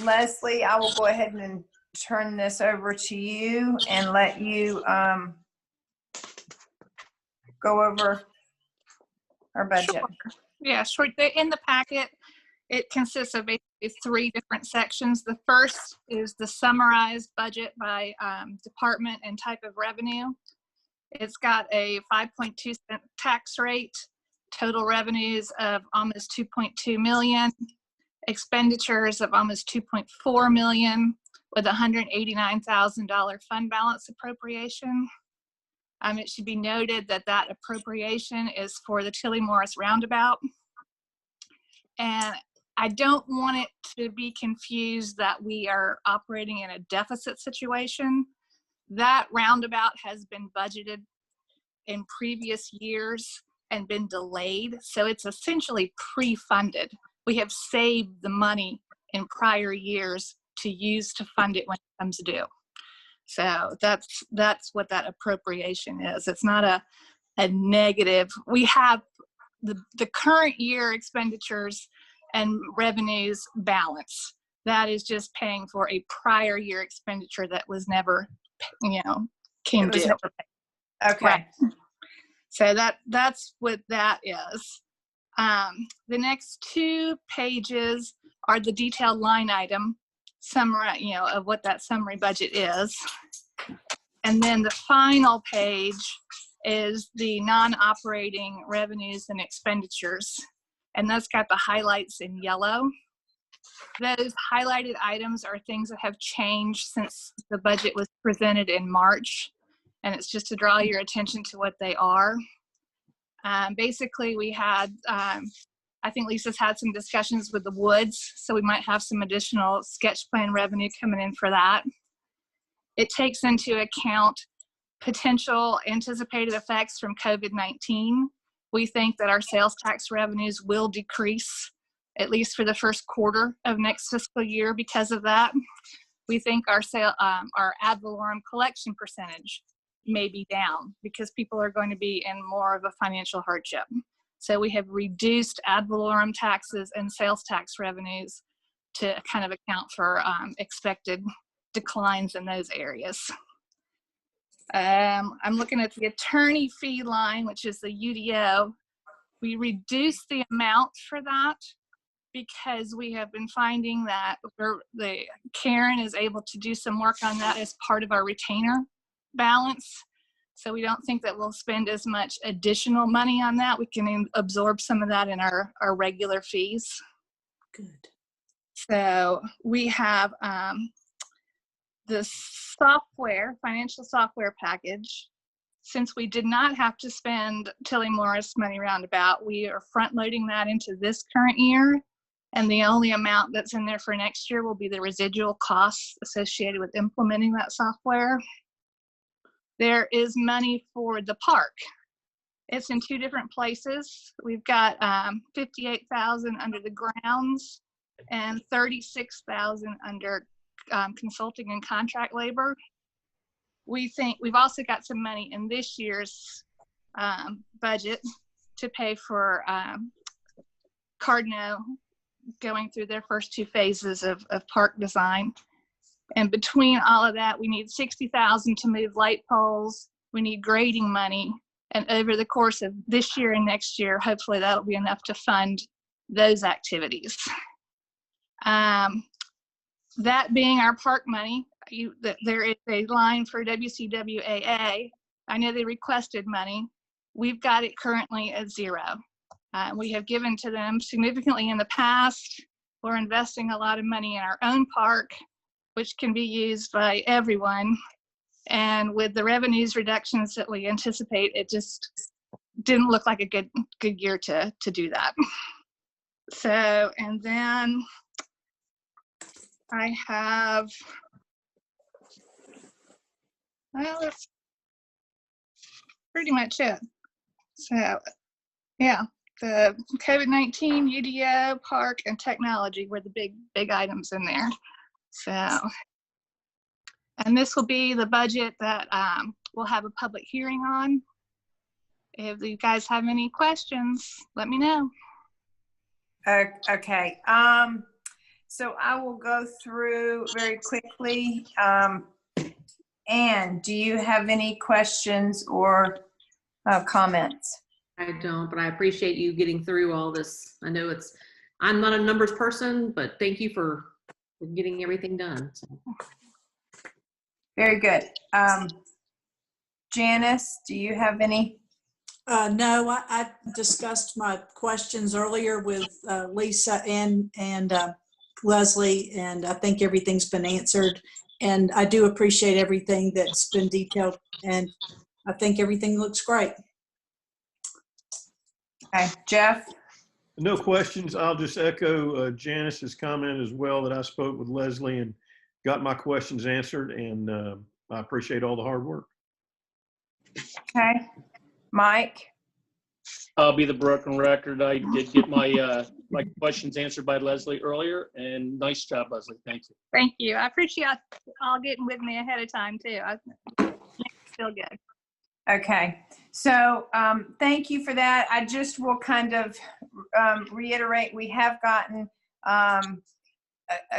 Leslie, I will go ahead and turn this over to you and let you go over our budget. Sure. Yeah, sure. In the packet, it consists of basically 3 different sections. The first is the summarized budget by department and type of revenue. It's got a 5.2 cent tax rate, total revenues of almost 2.2 million, expenditures of almost 2.4 million, with $189,000 fund balance appropriation. It should be noted that that appropriation is for the Tilly Morris Roundabout. And I don't want it to be confused that we are operating in a deficit situation. That roundabout has been budgeted in previous years and been delayed. So it's essentially pre-funded. We have saved the money in prior years to use to fund it when it comes due. So that's what that appropriation is. It's not a negative. We have the current year expenditures and revenues balance. That is just paying for a prior year expenditure that was never, came due. Okay. Right. So that's what that is. The next 2 pages are the detailed line item summary, of what that summary budget is. And then the final page is the non-operating revenues and expenditures. And that's got the highlights in yellow. Those highlighted items are things that have changed since the budget was presented in March. And it's just to draw your attention to what they are. Basically, we had, I think Lisa's had some discussions with the Woods, so we might have some additional sketch plan revenue coming in for that. It takes into account potential anticipated effects from COVID-19. We think that our sales tax revenues will decrease, at least for the first quarter of next fiscal year because of that. We think our ad valorem collection percentage may be down because people are going to be in more of a financial hardship. So we have reduced ad valorem taxes and sales tax revenues to kind of account for expected declines in those areas. I'm looking at the attorney fee line, which is the UDO. We reduced the amount for that because we have been finding that Karen is able to do some work on that as part of our retainer balance. So we don't think that we'll spend as much additional money on that. We can absorb some of that in our regular fees. Good. So we have the financial software package. Since we did not have to spend Tilly Morris money roundabout, we are front loading that into this current year. And the only amount that's in there for next year will be the residual costs associated with implementing that software. There is money for the park. It's in 2 different places. We've got $58,000 under the grounds and $36,000 under consulting and contract labor. We think we've also got some money in this year's budget to pay for Cardno going through their first 2 phases of park design. And between all of that, we need $60,000 to move light poles. We need grading money. And over the course of this year and next year, hopefully that'll be enough to fund those activities. That being our park money, there is a line for WCWAA. I know they requested money. We've got it currently at 0. We have given to them significantly in the past. We're investing a lot of money in our own park, which can be used by everyone. And with the revenues reductions that we anticipate, it just didn't look like a good year to do that. So, and then I have, well, that's pretty much it. So, yeah, the COVID-19, UDO, park, and technology were the big items in there. So, and this will be the budget that we'll have a public hearing on. If you guys have any questions, let me know. Okay. So I will go through very quickly. Anne, do you have any questions or comments? I don't, but I appreciate you getting through all this. I know I'm not a numbers person, but thank you for getting everything done. So. Very good. Janice, do you have any? No, I discussed my questions earlier with Lisa and Leslie, and I think everything's been answered. And I do appreciate everything that's been detailed, and I think everything looks great. Okay, Jeff? No questions. I'll just echo Janice's comment as well, that I spoke with Leslie and got my questions answered, and I appreciate all the hard work. Okay. Mike? I'll be the broken record. I did get my my questions answered by Leslie earlier, and nice job, Leslie. Thank you. Thank you. I appreciate all getting with me ahead of time too. I feel good. Okay, so thank you for that. I just will kind of reiterate, we have gotten a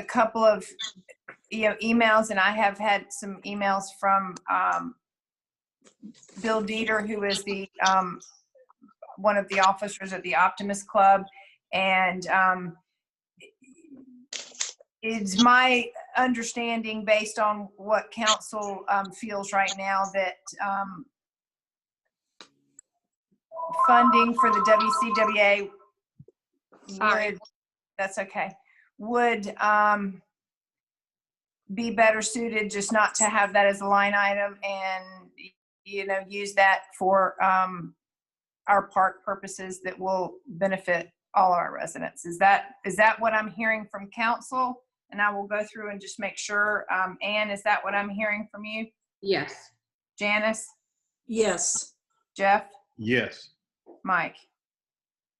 couple of emails, and I have had some emails from Bill Dieter, who is the one of the officers at the Optimist Club, and it's my understanding, based on what council feels right now, that funding for the WCWA would be better suited just not to have that as a line item, and use that for our park purposes that will benefit all our residents. Is that what I'm hearing from council? And I will go through and just make sure. Anne, is that what I'm hearing from you? Yes. Janice? Yes. Jeff? Yes. Mike?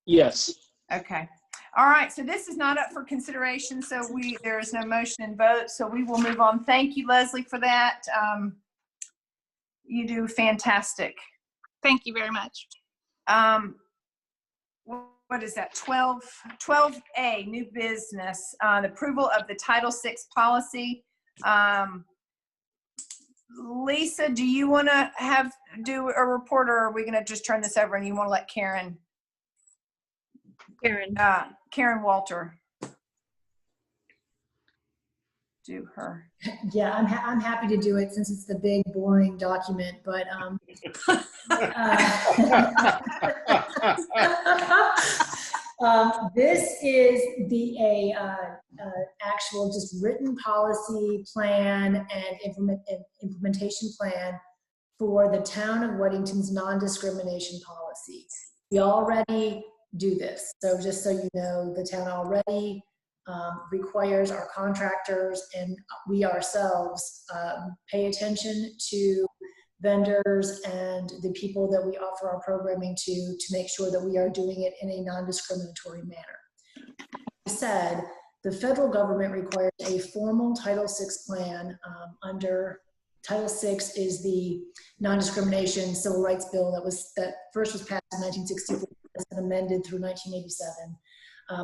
Yes. Okay. All right. So this is not up for consideration. So there is no motion and vote. So we will move on. Thank you, Leslie, for that. You do fantastic. Thank you very much. What is that? 12A, new business, the approval of the Title VI policy. Lisa, do you want to do a report, or are we going to just turn this over and you want to let Karen Walter do her? Yeah, I'm happy to do it since it's the big, boring document, but this is the actual just written policy plan and implementation plan for the town of Weddington's non-discrimination policy. We already do this, so just so you know, the town already requires our contractors and we ourselves pay attention to vendors and the people that we offer our programming to make sure that we are doing it in a non-discriminatory manner. That said, the federal government requires a formal Title VI plan under Title VI is the non-discrimination civil rights bill that first was passed in 1964 and amended through 1987.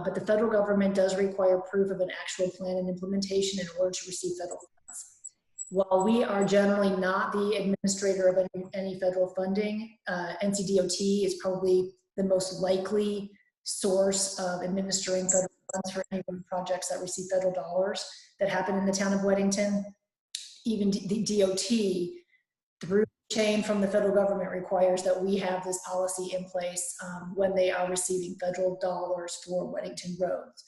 But the federal government does require proof of an actual plan and implementation in order to receive federal funds. While we are generally not the administrator of any federal funding, NCDOT is probably the most likely source of administering federal funds for any projects that receive federal dollars that happen in the town of Weddington. Even the DOT, through the chain from the federal government, requires that we have this policy in place when they are receiving federal dollars for Weddington roads.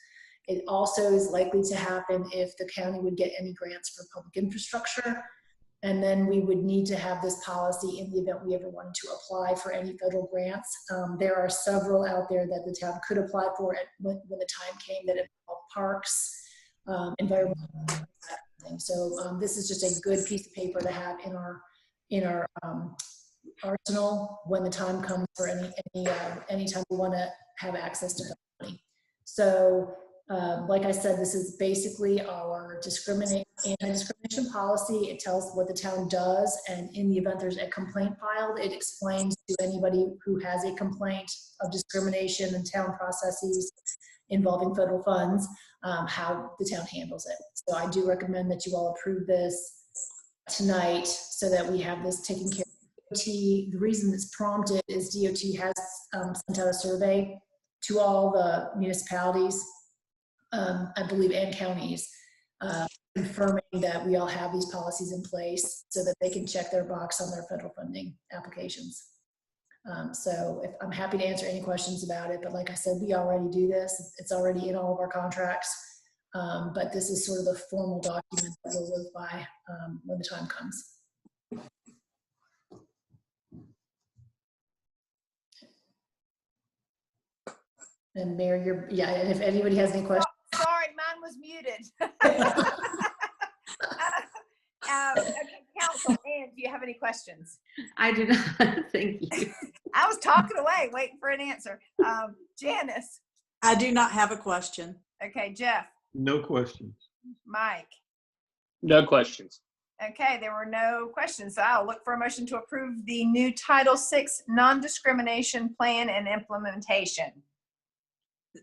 It also is likely to happen if the county would get any grants for public infrastructure. And then we would need to have this policy in the event we ever wanted to apply for any federal grants. There are several out there that the town could apply for when the time came that involve parks, environmental things. So this is just a good piece of paper to have in our arsenal when the time comes for anytime we want to have access to money. So like I said, this is basically our anti-discrimination policy. It tells what the town does, and in the event there's a complaint filed, it explains to anybody who has a complaint of discrimination in town processes involving federal funds, how the town handles it. So I do recommend that you all approve this tonight so that we have this taken care of. DOT, the reason it's prompted is DOT has sent out a survey to all the municipalities, I believe, and counties, confirming that we all have these policies in place so that they can check their box on their federal funding applications. So I'm happy to answer any questions about it, but like I said, we already do this. It's already in all of our contracts, but this is sort of the formal document that we'll live by when the time comes. And Mayor, and if anybody has any questions. Oh, sorry, mine was muted. Okay, Council, Ann, do you have any questions? I do not. Thank you. I was talking away, waiting for an answer. Janice. I do not have a question. Okay, Jeff. No questions. Mike. No questions. Okay, there were no questions. So I'll look for a motion to approve the new Title VI non-discrimination plan and implementation.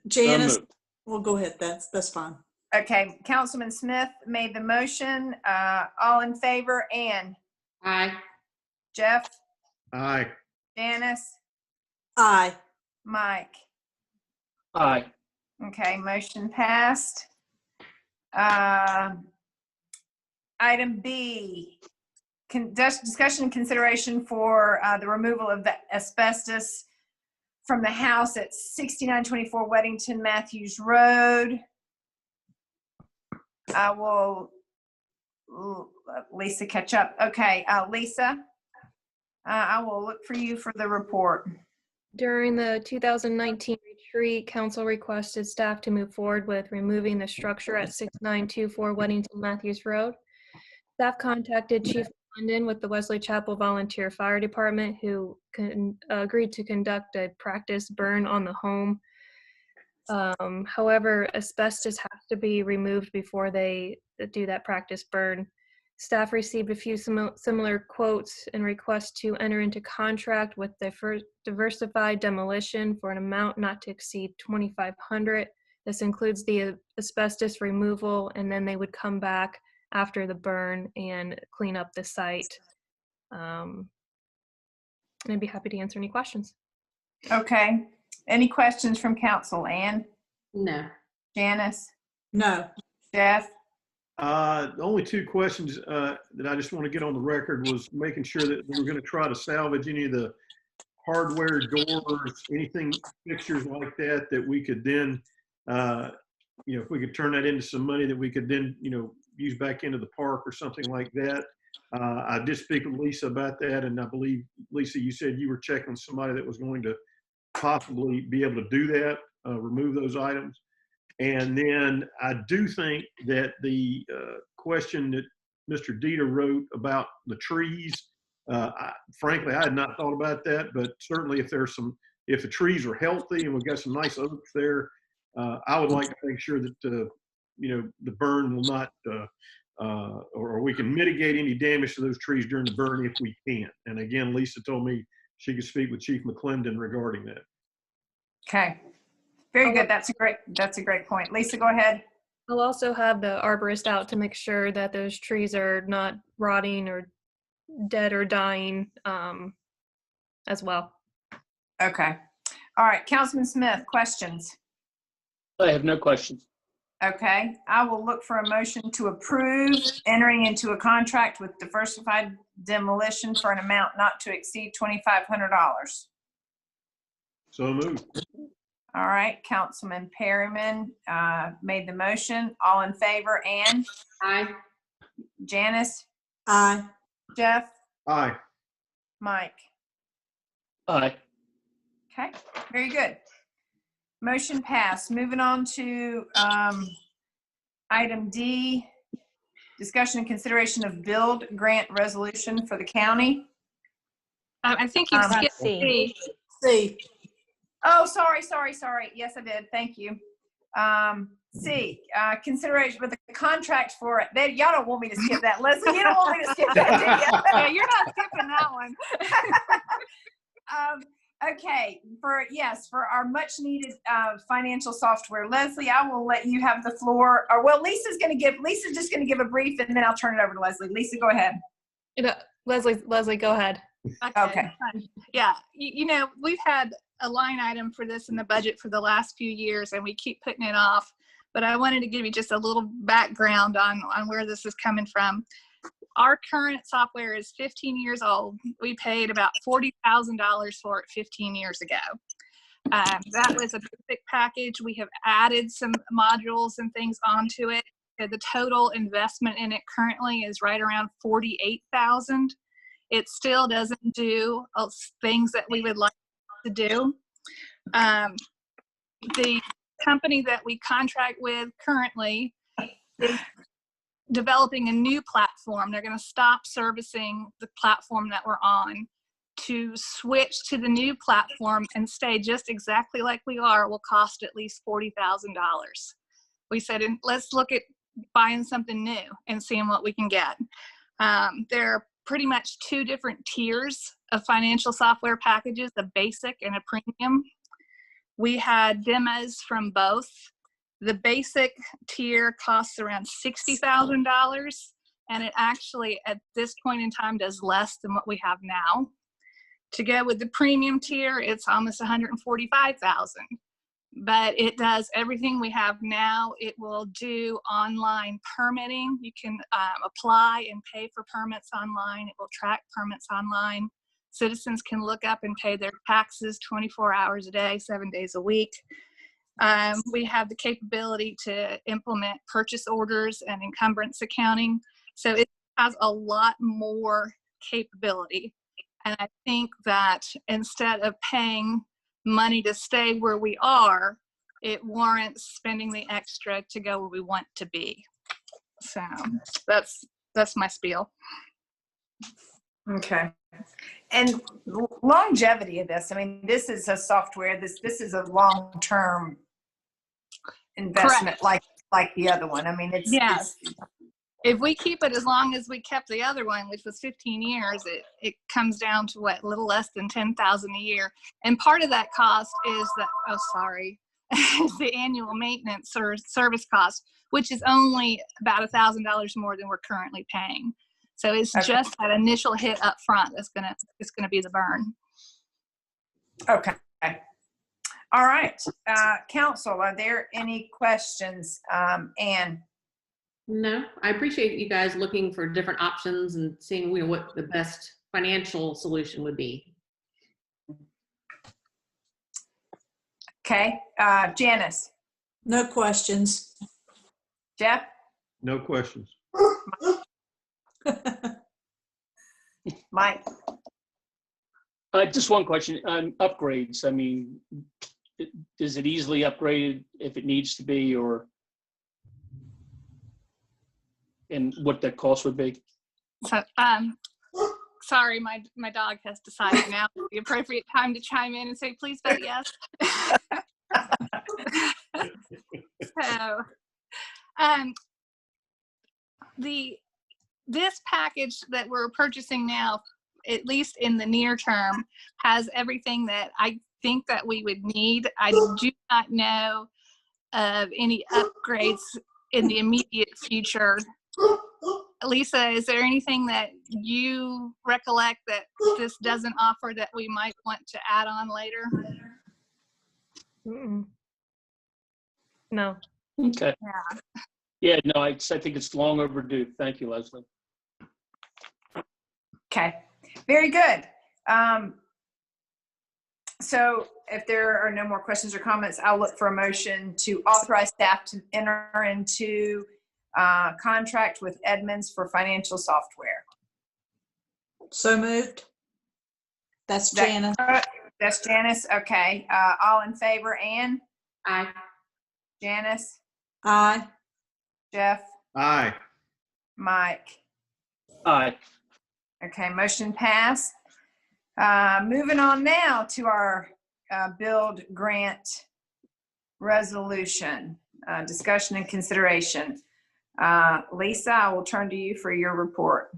Janice, So well, go ahead. That's fine. Okay, Councilman Smith made the motion. All in favor? Ann. Aye. Jeff. Aye. Janice. Aye. Mike. aye. Okay, motion passed. Item B, discussion and consideration for the removal of the asbestos from the house at 6924 Weddington Matthews Road. I will let Lisa catch up. Okay, Lisa, I will look for you for the report. During the 2019 retreat, council requested staff to move forward with removing the structure at 6924 Weddington Matthews Road. Staff contacted Chief London with the Wesley Chapel Volunteer Fire Department, who agreed to conduct a practice burn on the home. However, asbestos has to be removed before they do that practice burn. Staff received a few similar quotes and requests to enter into contract with Diversified Demolition for an amount not to exceed $2,500. This includes the asbestos removal, and then they would come back after the burn and clean up the site. And I'd be happy to answer any questions. Okay. Any questions from council? Ann? No. Janice? No. Jeff? The only two questions that I just want to get on the record was making sure that we were going to try to salvage any of the hardware doors, anything, fixtures like that, that we could then, if we could turn that into some money that we could then, use back into the park or something like that. I did speak with Lisa about that, and I believe, Lisa, you said you were checking with somebody that was going to possibly be able to do that, remove those items. And then I do think that the question that Mr. Dieter wrote about the trees, frankly, I had not thought about that, but certainly if the trees are healthy and we've got some nice oaks there, I would like to make sure that, the burn will not, or we can mitigate any damage to those trees during the burn if we can. And again, Lisa told me she could speak with Chief McClendon regarding that. Okay. Very good. That's a great point. Lisa, go ahead. I'll also have the arborist out to make sure that those trees are not rotting or dead or dying as well. Okay. All right. Councilman Smith, questions? I have no questions. Okay. I will look for a motion to approve entering into a contract with Diversified Demolition for an amount not to exceed $2,500. So moved. All right. Councilman Perryman made the motion. All in favor? Ann? Aye. Janice? Aye. Jeff, Aye. Mike. Aye. Okay, very good. Motion passed. Moving on to item D, discussion and consideration of build grant resolution for the county. I think you Let's skipped see. C. C. Oh, sorry. Yes, I did. Thank you. C, consideration with the contract for it. Y'all don't want me to skip that. Leslie, you don't want me to skip that, do you? Yeah, you're not skipping that one. Okay, for our much needed financial software. Leslie, I will let you have the floor. Or well, Lisa's just gonna give a brief and then I'll turn it over to Leslie. Lisa, go ahead. Leslie, go ahead. Okay. Yeah, you know, we've had a line item for this in the budget for the last few years and we keep putting it off. But I wanted to give you just a little background on where this is coming from. Our current software is 15 years old. We paid about $40,000 for it 15 years ago. That was a basic package. We have added some modules and things onto it. The total investment in it currently is right around $48,000. It still doesn't do things that we would like to do. The company that we contract with currently is developing a new platform. They're going to stop servicing the platform that we're on. To switch to the new platform and stay just exactly like we are will cost at least $40,000. We said, let's look at buying something new and seeing what we can get. There are pretty much two different tiers of financial software packages, a basic and a premium. We had demos from both. The basic tier costs around $60,000, and it actually, at this point in time, does less than what we have now. To go with the premium tier, it's almost $145,000, but it does everything we have now. It will do online permitting. You can apply and pay for permits online. It will track permits online. Citizens can look up and pay their taxes 24 hours a day, 7 days a week. We have the capability to implement purchase orders and encumbrance accounting. So it has a lot more capability. And I think that instead of paying money to stay where we are, it warrants spending the extra to go where we want to be. So that's my spiel. Okay. And longevity of this, I mean, this is a software, this is a long-term investment. Correct. like the other one. I mean, it's if we keep it as long as we kept the other one, which was 15 years, it comes down to what, a little less than $10,000 a year. And part of that cost is the annual maintenance or service cost, which is only about $1,000 more than we're currently paying. So it's just that initial hit up front that's gonna be the burn. Okay. All right. Council, are there any questions? Anne? No, I appreciate you guys looking for different options and seeing what the best financial solution would be. Okay. Janice? No questions. Jeff? No questions. Mike? Just one question on upgrades. I mean, is it easily upgraded if it needs to be, or and what that cost would be? So, sorry, my dog has decided now the appropriate time to chime in and say, please vote yes. So, this package that we're purchasing now, at least in the near term, has everything that I think that we would need. I do not know of any upgrades in the immediate future. Lisa, is there anything that you recollect that this doesn't offer that we might want to add on later? No. Okay. Yeah, no, I think it's long overdue. Thank you, Leslie. Okay, very good. So if there are no more questions or comments, I'll look for a motion to authorize staff to enter into contract with Edmunds for financial software. So moved. That's That- Janice. That's Janice. Okay. All in favor? Ann? Aye. Janice? Aye. Jeff? Aye. Mike? Aye. Okay, motion passed. Moving on now to our build grant resolution, discussion and consideration. Lisa, I will turn to you for your report.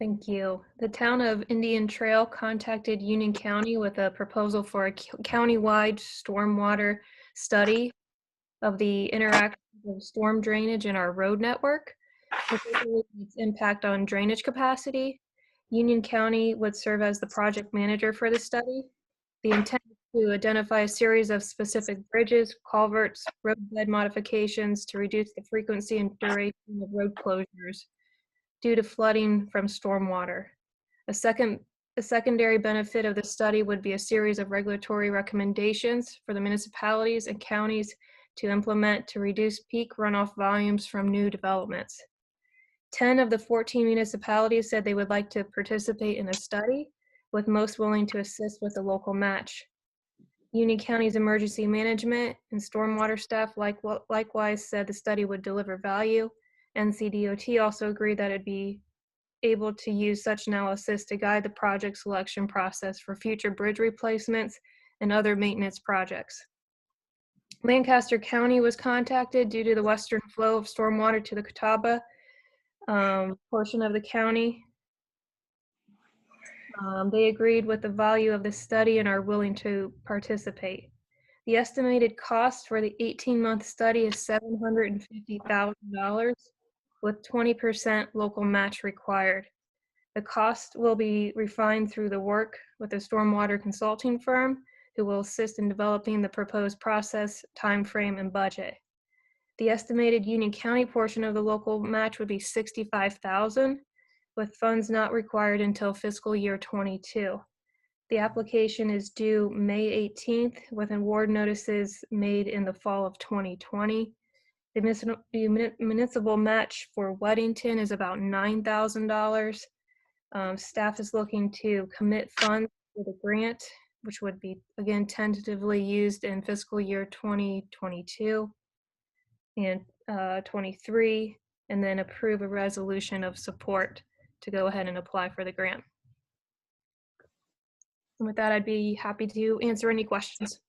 Thank you. The town of Indian Trail contacted Union County with a proposal for a county-wide stormwater study of the interaction of storm drainage in our road network, particularly its impact on drainage capacity. Union County would serve as the project manager for the study. The intent is to identify a series of specific bridges, culverts, roadbed modifications to reduce the frequency and duration of road closures due to flooding from stormwater. A secondary benefit of the study would be a series of regulatory recommendations for the municipalities and counties to implement to reduce peak runoff volumes from new developments. 10 of the 14 municipalities said they would like to participate in a study, with most willing to assist with a local match. Union County's emergency management and stormwater staff likewise said the study would deliver value. NCDOT also agreed that it'd be able to use such analysis to guide the project selection process for future bridge replacements and other maintenance projects. Lancaster County was contacted due to the western flow of stormwater to the Catawba portion of the county. They agreed with the value of the study and are willing to participate. The estimated cost for the 18-month study is $750,000 with 20% local match required. The cost will be refined through the work with a stormwater consulting firm who will assist in developing the proposed process, timeframe, and budget. The estimated Union County portion of the local match would be $65,000, with funds not required until fiscal year '22. The application is due May 18th, with award notices made in the fall of 2020. The municipal match for Weddington is about $9,000. Staff is looking to commit funds for the grant, which would be, again, tentatively used in fiscal year 2022 and 23, and then approve a resolution of support to go ahead and apply for the grant. And with that, I'd be happy to answer any questions.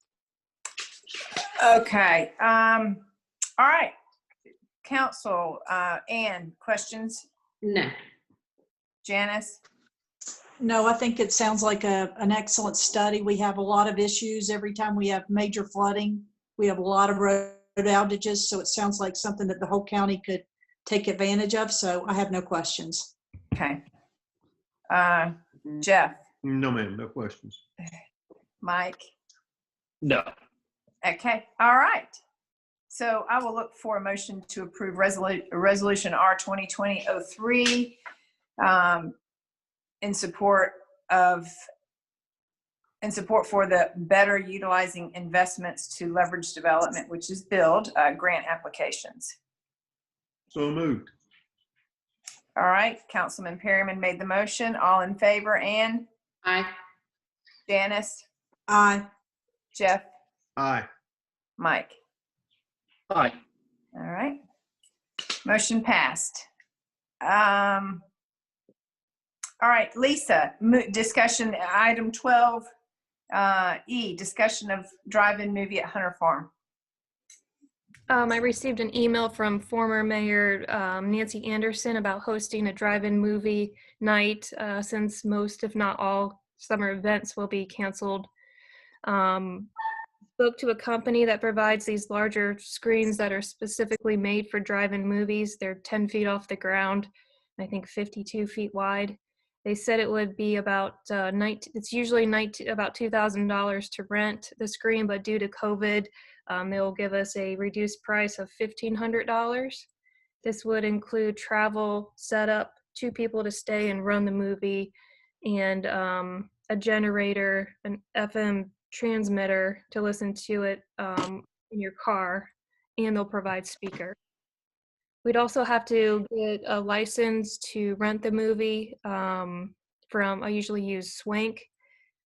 Okay. All right. Council, Ann, questions? No. Janice? No, I think it sounds like an excellent study. We have a lot of issues every time we have major flooding. We have a lot of road outages, so it sounds like something that the whole county could take advantage of. So I have no questions. Okay. Jeff? No, ma'am, no questions. Mike? No. Okay. All right. So I will look for a motion to approve resolution R 2020-03 in support for the better utilizing investments to leverage development, which is build grant applications. So moved. All right. Councilman Perryman made the motion. All in favor? Ann? Aye. Janice? Aye. Jeff? Aye. Mike? Aye. All right. Motion passed. All right, Lisa, discussion item 12E, discussion of drive-in movie at Hunter Farm. I received an email from former Mayor Nancy Anderson about hosting a drive-in movie night since most, if not all, summer events will be canceled. Spoke to a company that provides these larger screens that are specifically made for drive-in movies. They're 10 feet off the ground, I think 52 feet wide. They said it would be about it's usually about $2,000 to rent the screen, but due to COVID, they'll give us a reduced price of $1,500. This would include travel, setup, 2 people to stay and run the movie, and a generator, an FM transmitter to listen to it in your car, and they'll provide speaker. We'd also have to get a license to rent the movie. I usually use Swank.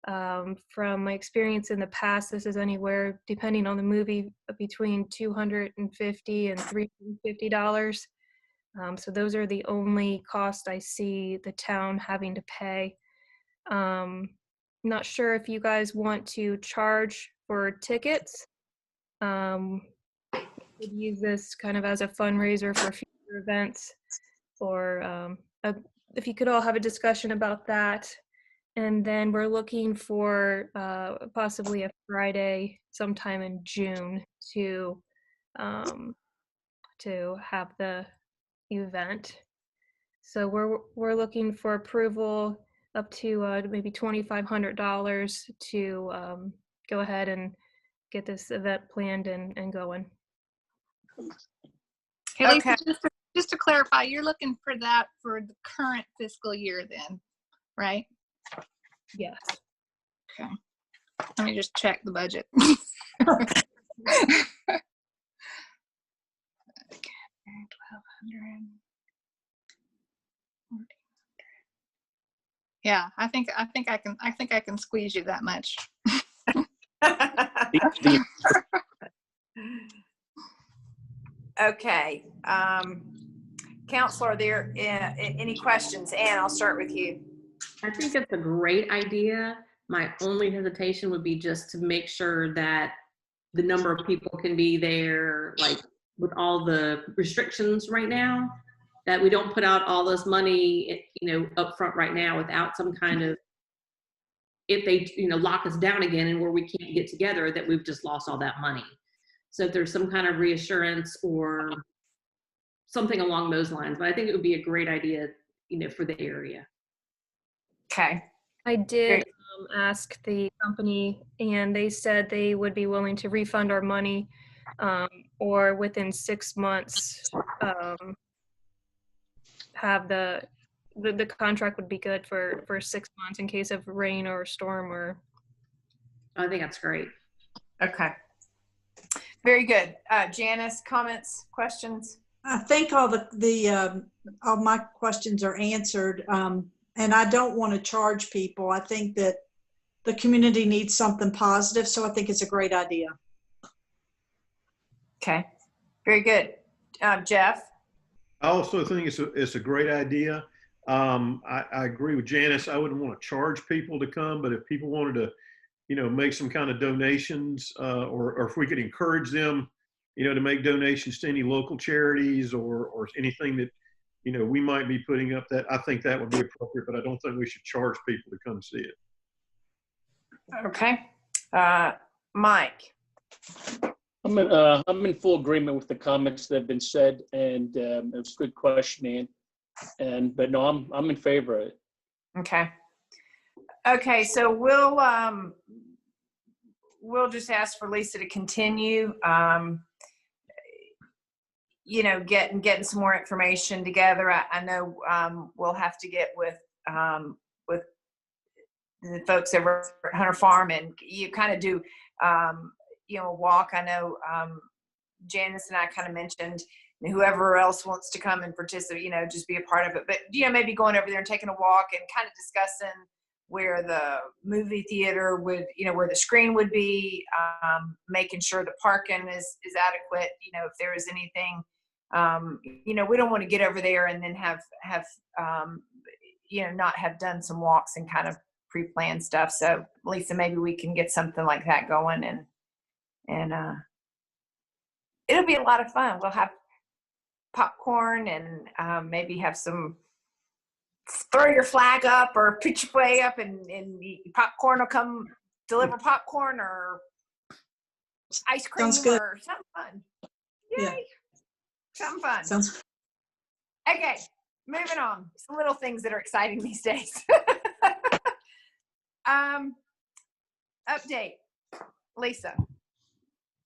From my experience in the past, this is anywhere, depending on the movie, between $250 and $350. So those are the only costs I see the town having to pay. Not sure if you guys want to charge for tickets. Could use this kind of as a fundraiser for future events, or if you could all have a discussion about that. And then we're looking for possibly a Friday sometime in June to have the event. So we're looking for approval up to maybe $2,500 to go ahead and get this event planned and going. Hey, Lisa, Okay. just to clarify, you're looking for that for the current fiscal year then, right? Yes. Okay. Let me just check the budget. Okay, 1,200. Yeah, I think I can squeeze you that much. Okay. Counselor, are there any questions? Ann, I'll start with you. I think it's a great idea. My only hesitation would be just to make sure that the number of people can be there, like with all the restrictions right now, that we don't put out all this money, up front right now without some kind of, if they, lock us down again and where we can't get together, that we've just lost all that money. So if there's some kind of reassurance or something along those lines, but I think it would be a great idea, for the area. Okay. I did ask the company, and they said they would be willing to refund our money, or within 6 months, have the contract would be good for 6 months in case of rain or storm or. I think that's great. Okay. Very good. Janice, comments, questions? I think all my questions are answered. And I don't want to charge people. I think that the community needs something positive, so I think it's a great idea. Okay. Very good. Jeff? I also think it's a great idea. I agree with Janice. I wouldn't want to charge people to come, but if people wanted to, make some kind of donations, or if we could encourage them, to make donations to any local charities or anything that, we might be putting up, that I think that would be appropriate, but I don't think we should charge people to come see it. Okay. Mike? I'm in full agreement with the comments that have been said, and it was a good question, Ann. But no, I'm in favor of it. Okay. Okay, so we'll just ask for Lisa to continue, getting some more information together. I know we'll have to get with the folks over at Hunter Farm, and you kind of do, a walk. I know Janice and I kind of mentioned whoever else wants to come and participate, just be a part of it. But, maybe going over there and taking a walk and kind of discussing where the movie theater would, where the screen would be, making sure the parking is adequate, if there is anything, we don't want to get over there and then have not have done some walks and kind of pre-planned stuff. So Lisa, maybe we can get something like that going, and it'll be a lot of fun. We'll have popcorn and maybe have some, throw your flag up or put your way up, and popcorn will come deliver popcorn or ice cream or something fun. Yay. Yeah. Something fun. Sounds. Okay, moving on. Some little things that are exciting these days. Update, Lisa.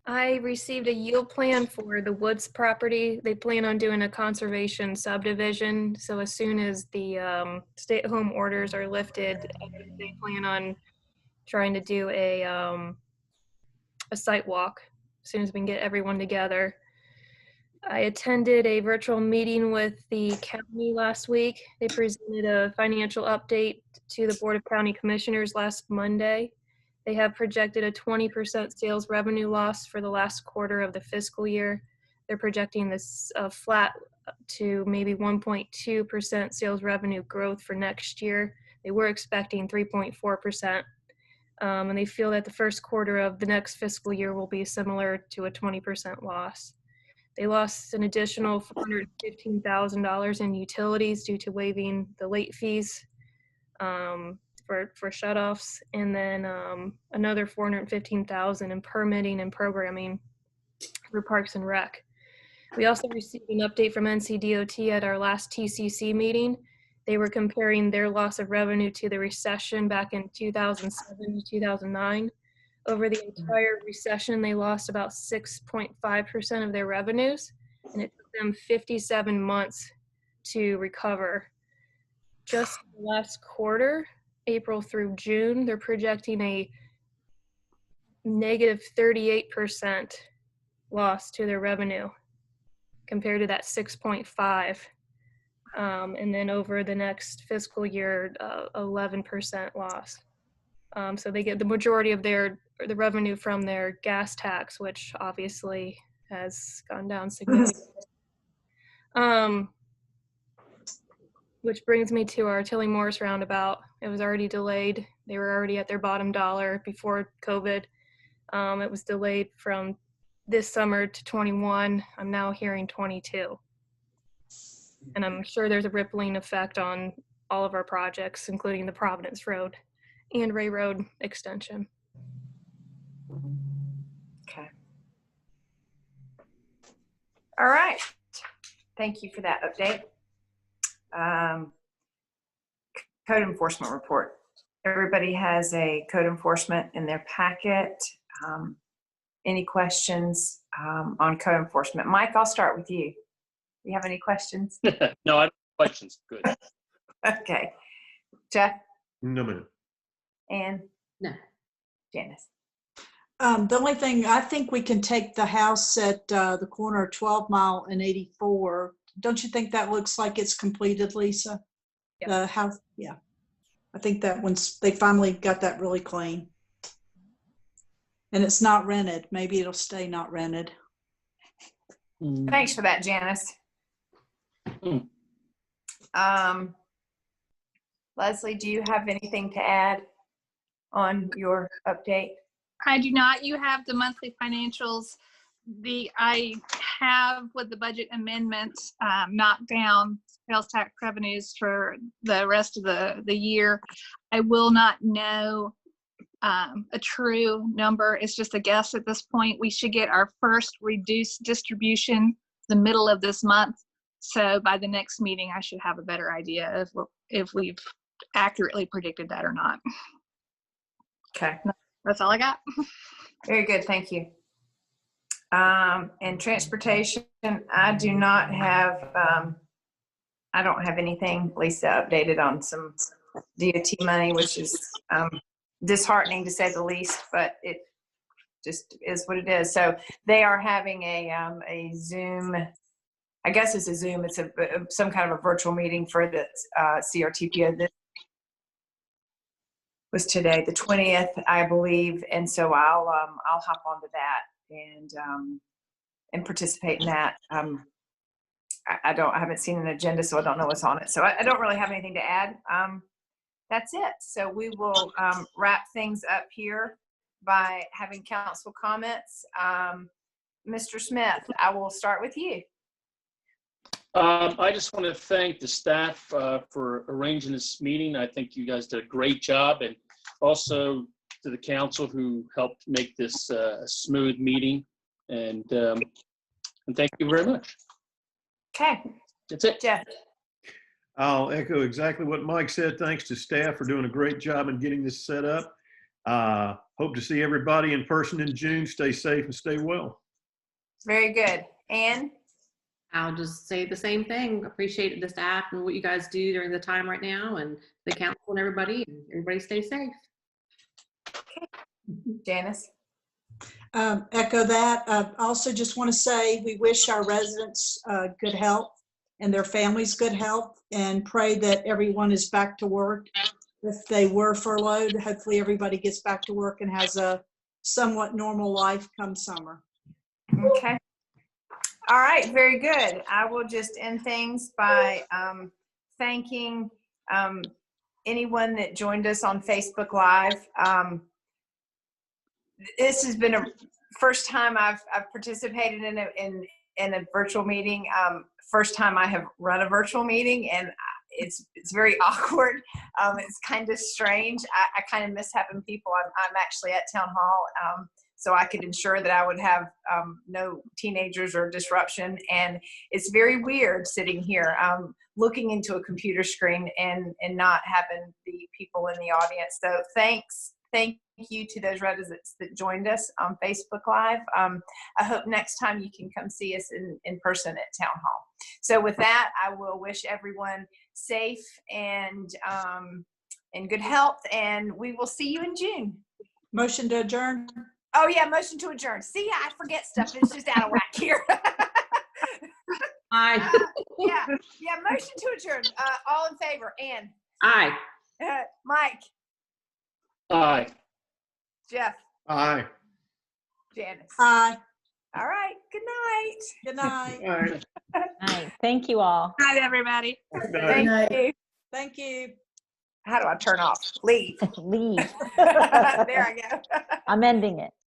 I received a yield plan for the Woods property. They plan on doing a conservation subdivision. So as soon as the stay-at-home orders are lifted, they plan on trying to do a site walk as soon as we can get everyone together. I attended a virtual meeting with the county last week. They presented a financial update to the Board of County Commissioners last Monday. They have projected a 20% sales revenue loss for the last quarter of the fiscal year. They're projecting this flat to maybe 1.2% sales revenue growth for next year. They were expecting 3.4%. And they feel that the first quarter of the next fiscal year will be similar to a 20% loss. They lost an additional $415,000 in utilities due to waiving the late fees for shutoffs, and then another $415,000 in permitting and programming for Parks and Rec. We also received an update from NCDOT at our last TCC meeting. They were comparing their loss of revenue to the recession back in 2007 to 2009. Over the entire recession, they lost about 6.5% of their revenues, and it took them 57 months to recover. Just the last quarter, April through June, they're projecting a negative 38% loss to their revenue compared to that 6.5. And then over the next fiscal year, 11% loss. So they get the majority of the revenue from their gas tax, which obviously has gone down significantly. Which brings me to our Tilly Morris roundabout. It was already delayed. They were already at their bottom dollar before COVID. It was delayed from this summer to 21. I'm now hearing 22. And I'm sure there's a rippling effect on all of our projects, including the Providence Road and Ray Road extension. Okay. All right. Thank you for that update. Code enforcement report. Everybody has a code enforcement in their packet. Any questions on code enforcement? Mike, I'll start with you. Do you have any questions? No, I have questions. Good. Okay. Jeff? No, ma'am. Ann? No. Janice? The only thing, I think we can take the house at the corner of 12 Mile and 84. Don't you think that looks like it's completed, Lisa? Yep. The house, yeah. I think that once they finally got that really clean. And it's not rented. Maybe it'll stay not rented. Thanks for that, Janice. Leslie, do you have anything to add on your update? I do not. You have the monthly financials. I have, with the budget amendments, knocked down sales tax revenues for the rest of the year. I will not know a true number. It's just a guess at this point. We should get our first reduced distribution the middle of this month. So by the next meeting, I should have a better idea if we've accurately predicted that or not. Okay. That's all I got. Very good. Thank you. And transportation, I do not have, I don't have anything, Lisa, updated on some DOT money, which is disheartening to say the least, but it just is what it is. So they are having a Zoom, I guess it's a Zoom, it's some kind of a virtual meeting for the CRTPO. This was today, the 20th, I believe, and so I'll hop onto that and participate in that. I haven't seen an agenda, so I don't know what's on it. So I don't really have anything to add. That's it. So we will wrap things up here by having council comments. Mr. Smith, I will start with you. I just want to thank the staff for arranging this meeting. I think you guys did a great job, and also to the council who helped make this a smooth meeting. And thank you very much. Okay. That's it. Jeff. I'll echo exactly what Mike said. Thanks to staff for doing a great job in getting this set up. Hope to see everybody in person in June. Stay safe and stay well. Very good. Ann? I'll just say the same thing. Appreciate the staff and what you guys do during the time right now, and the council and everybody stay safe. Okay. Janice? Echo that. Also just want to say we wish our residents good health and their families good health, and pray that everyone is back to work. If they were furloughed, hopefully everybody gets back to work and has a somewhat normal life come summer. Okay. All right, very good. I will just end things by thanking anyone that joined us on Facebook Live. This has been a first time I've participated in a virtual meeting. First time I have run a virtual meeting, and it's very awkward. It's kind of strange. I kind of miss having people. I'm actually at town hall, so I could ensure that I would have no teenagers or disruption. And it's very weird sitting here, looking into a computer screen and not having the people in the audience. So thank you to those residents that joined us on Facebook Live. I hope next time you can come see us in person at Town Hall. So with that, I will wish everyone safe and good health, and we will see you in June. Motion to adjourn. Oh yeah, motion to adjourn. See, I forget stuff. It's just out of whack here. Aye. Yeah, motion to adjourn. All in favor? Ann? Aye. Mike? Aye. Jeff? Aye. Janice? Aye. All right, good night. Good night. All right. All right. Thank you all. Good night, everybody. Good night. Thank you. Thank you. How do I turn off? Leave. Leave. There I go. I'm ending it.